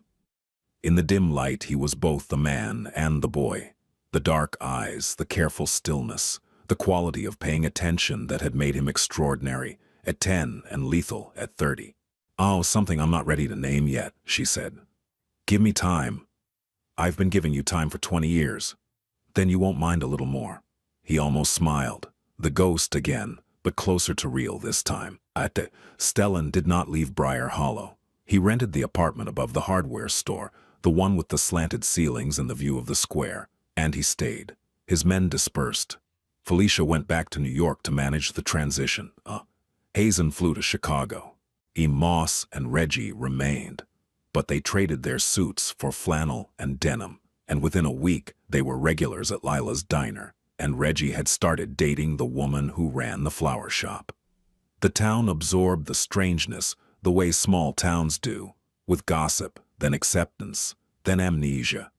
In the dim light, he was both the man and the boy. The dark eyes, the careful stillness, the quality of paying attention that had made him extraordinary at 10 and lethal at 30. Oh, something I'm not ready to name yet, she said. Give me time. I've been giving you time for 20 years. Then you won't mind a little more. He almost smiled. The ghost again, but closer to real this time. Stellan did not leave Briar Hollow. He rented the apartment above the hardware store, the one with the slanted ceilings and the view of the square, and he stayed. His men dispersed. Felicia went back to New York to manage the transition. Hazen flew to Chicago. Moss and Reggie remained, but they traded their suits for flannel and denim, and within a week they were regulars at Lila's diner, and Reggie had started dating the woman who ran the flower shop. The town absorbed the strangeness the way small towns do, with gossip, then acceptance, then amnesia.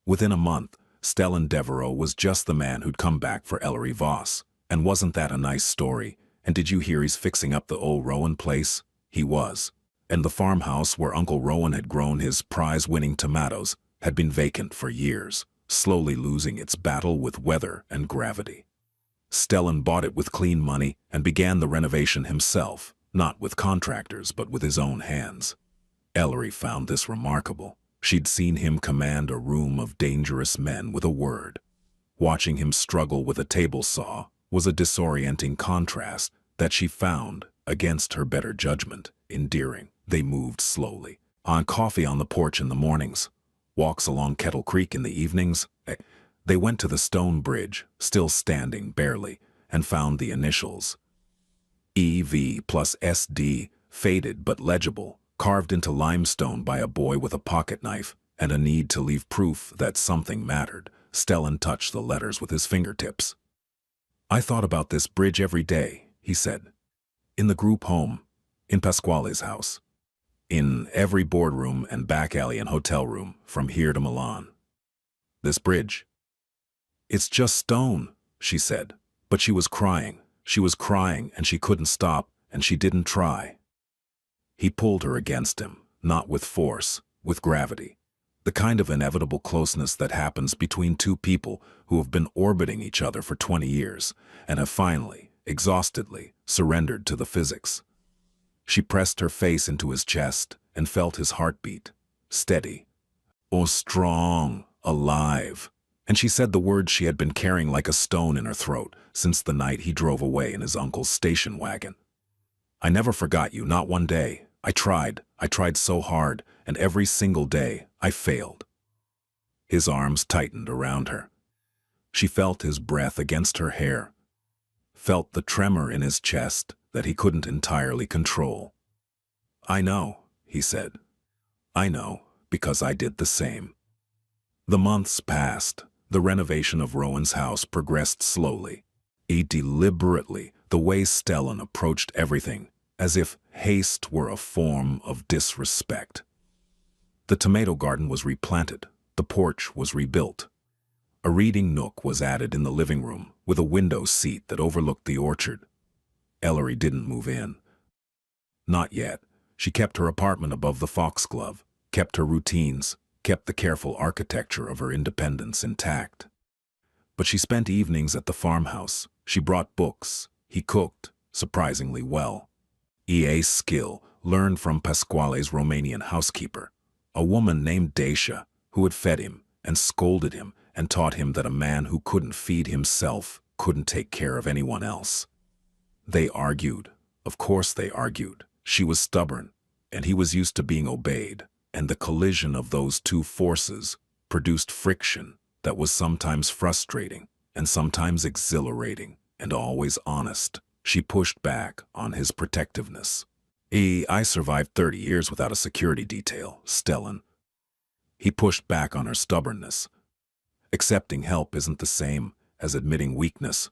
Within a month, Stellan Devereaux was just the man who'd come back for Ellery Voss. And wasn't that a nice story? And did you hear he's fixing up the old Rowan place? He was. And the farmhouse where Uncle Rowan had grown his prize-winning tomatoes had been vacant for years, slowly losing its battle with weather and gravity. Stellan bought it with clean money and began the renovation himself, not with contractors but with his own hands. Ellery found this remarkable. She'd seen him command a room of dangerous men with a word. Watching him struggle with a table saw was a disorienting contrast that she found, against her better judgment, endearing. They moved slowly. On coffee on the porch in the mornings, walks along Kettle Creek in the evenings. They went to the stone bridge, still standing barely, and found the initials. EV plus SD, faded but legible, carved into limestone by a boy with a pocket knife, and a need to leave proof that something mattered. Stellan touched the letters with his fingertips. I thought about this bridge every day, he said. In the group home, in Pasquale's house, in every boardroom and back alley and hotel room, from here to Milan. This bridge. It's just stone, she said. But she was crying. She was crying, and she couldn't stop, and she didn't try. He pulled her against him, not with force, with gravity. The kind of inevitable closeness that happens between two people who have been orbiting each other for 20 years and have finally, exhaustedly, surrendered to the physics. She pressed her face into his chest and felt his heartbeat, steady. Oh, strong, alive. And she said the words she had been carrying like a stone in her throat since the night he drove away in his uncle's station wagon. I never forgot you, not one day. I tried so hard, and every single day I failed. His arms tightened around her. She felt his breath against her hair, felt the tremor in his chest that he couldn't entirely control. I know, he said. I know, because I did the same. The months passed. The renovation of Rowan's house progressed slowly. Deliberately, the way Stellan approached everything, as if haste were a form of disrespect. The tomato garden was replanted. The porch was rebuilt. A reading nook was added in the living room, with a window seat that overlooked the orchard. Ellery didn't move in. Not yet. She kept her apartment above the foxglove, kept her routines, kept the careful architecture of her independence intact. But she spent evenings at the farmhouse. She brought books. He cooked, surprisingly well. EA's skill learned from Pasquale's Romanian housekeeper, a woman named Dacia, who had fed him and scolded him and taught him that a man who couldn't feed himself couldn't take care of anyone else. They argued. Of course they argued. She was stubborn, and he was used to being obeyed, and the collision of those two forces produced friction that was sometimes frustrating and sometimes exhilarating and always honest. She pushed back on his protectiveness. I survived 30 years without a security detail, Stellan. He pushed back on her stubbornness. Accepting help isn't the same as admitting weakness.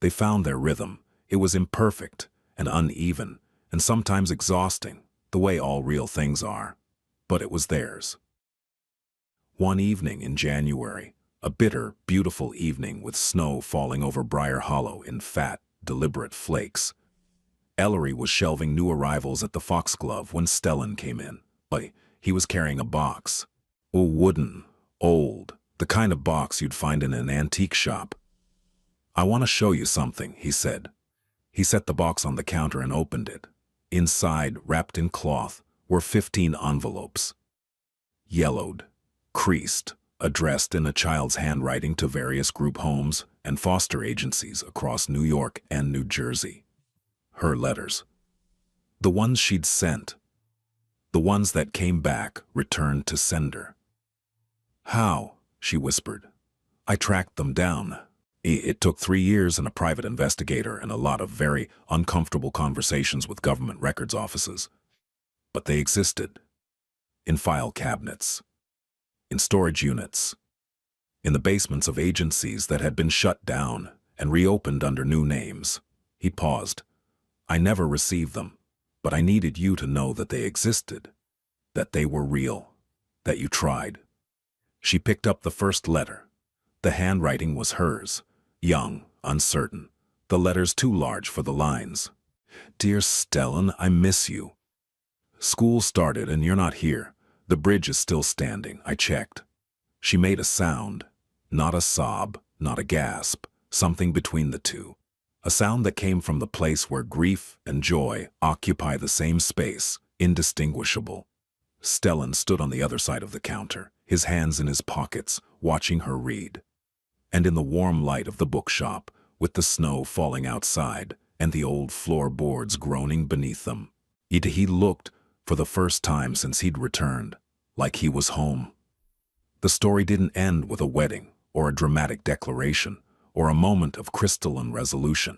They found their rhythm. It was imperfect and uneven and sometimes exhausting, the way all real things are, but it was theirs. One evening in January, a bitter, beautiful evening with snow falling over Briar Hollow in fat, deliberate flakes, Ellery was shelving new arrivals at the Foxglove when Stellan came in. He was carrying a box. A wooden, old, the kind of box you'd find in an antique shop. "I want to show you something," he said. He set the box on the counter and opened it. Inside, wrapped in cloth, were 15 envelopes. Yellowed, creased, addressed in a child's handwriting to various group homes and foster agencies across New York and New Jersey. Her letters. The ones she'd sent. The ones that came back, returned to sender. "How?" she whispered. "I tracked them down. It took 3 years and a private investigator and a lot of very uncomfortable conversations with government records offices. But they existed. In file cabinets. In storage units. In the basements of agencies that had been shut down and reopened under new names." He paused. "I never received them, but I needed you to know that they existed, that they were real, that you tried." She picked up the first letter. The handwriting was hers, young, uncertain, the letters too large for the lines. "Dear Stellan, I miss you. School started and you're not here. The bridge is still standing, I checked." She made a sound, not a sob, not a gasp, something between the two. A sound that came from the place where grief and joy occupy the same space, indistinguishable. Stellan stood on the other side of the counter, his hands in his pockets, watching her read. And in the warm light of the bookshop, with the snow falling outside and the old floorboards groaning beneath them, he looked, for the first time since he'd returned, like he was home. The story didn't end with a wedding or a dramatic declaration or a moment of crystalline resolution.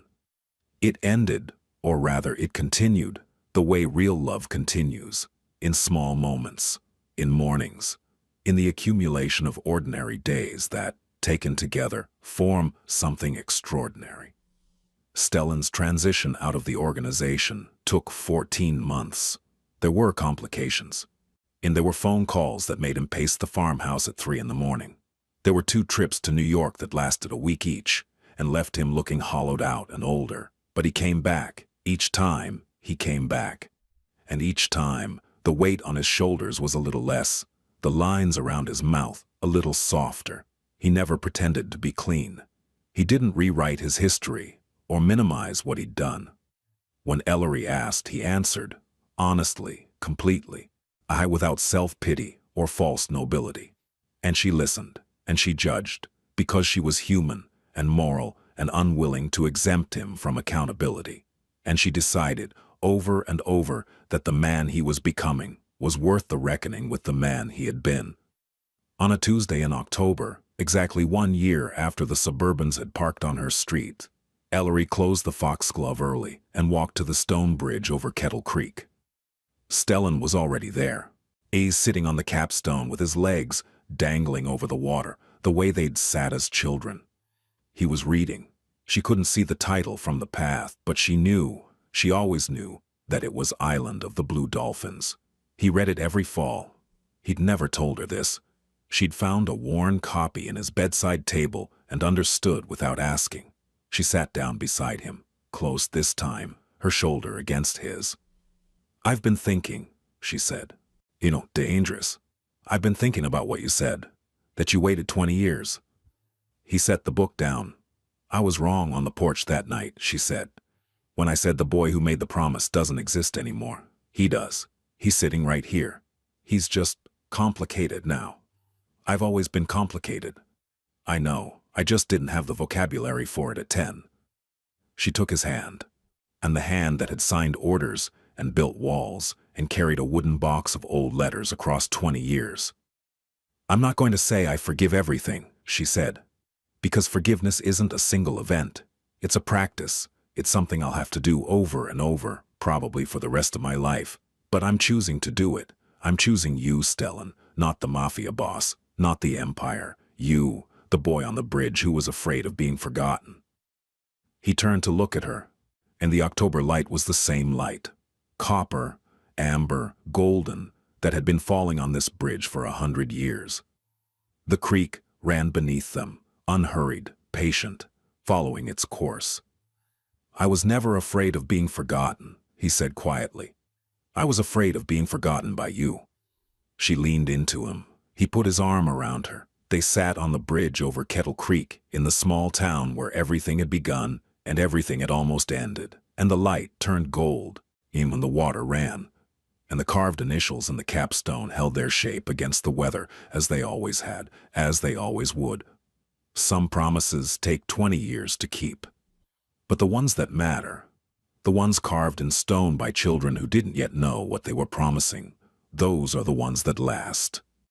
It ended, or rather it continued, the way real love continues, in small moments, in mornings, in the accumulation of ordinary days that, taken together, form something extraordinary. Stellan's transition out of the organization took 14 months. There were complications. And there were phone calls that made him pace the farmhouse at 3 in the morning. There were 2 trips to New York that lasted a week each and left him looking hollowed out and older. But he came back. Each time, he came back. And each time, the weight on his shoulders was a little less, the lines around his mouth a little softer. He never pretended to be clean. He didn't rewrite his history or minimize what he'd done. When Ellery asked, he answered, honestly, completely, without self-pity or false nobility. And she listened, and she judged, because she was human and moral and unwilling to exempt him from accountability. And she decided, over and over, that the man he was becoming was worth the reckoning with the man he had been. On a Tuesday in October, exactly 1 year after the Suburbans had parked on her street, Ellery closed the Foxglove early and walked to the stone bridge over Kettle Creek. Stellan was already there, sitting on the capstone with his legs dangling over the water, the way they'd sat as children. He was reading. She couldn't see the title from the path, but she knew, she always knew, that it was Island of the Blue Dolphins. He read it every fall. He'd never told her this. She'd found a worn copy in his bedside table and understood without asking. She sat down beside him, close this time, her shoulder against his. "I've been thinking," she said. Dangerous. "I've been thinking about what you said, that you waited 20 years. He set the book down. "I was wrong on the porch that night," she said, "when I said the boy who made the promise doesn't exist anymore. He does. He's sitting right here. He's just complicated now. I've always been complicated. I know, I just didn't have the vocabulary for it at 10. She took his hand, and the hand that had signed orders and built walls and carried a wooden box of old letters across 20 years. "I'm not going to say I forgive everything," she said, "because forgiveness isn't a single event. It's a practice. It's something I'll have to do over and over, probably for the rest of my life. But I'm choosing to do it. I'm choosing you, Stellan, not the Mafia boss, not the Empire. You, the boy on the bridge who was afraid of being forgotten." He turned to look at her, and the October light was the same light. Copper, amber, golden, that had been falling on this bridge for 100 years. The creek ran beneath them, unhurried, patient, following its course. "I was never afraid of being forgotten," he said quietly. "I was afraid of being forgotten by you." She leaned into him. He put his arm around her. They sat on the bridge over Kettle Creek, in the small town where everything had begun and everything had almost ended, and the light turned gold, even when the water ran, and the carved initials in the capstone held their shape against the weather, as they always had, as they always would. Some promises take 20 years to keep. But the ones that matter, the ones carved in stone by children who didn't yet know what they were promising, those are the ones that last.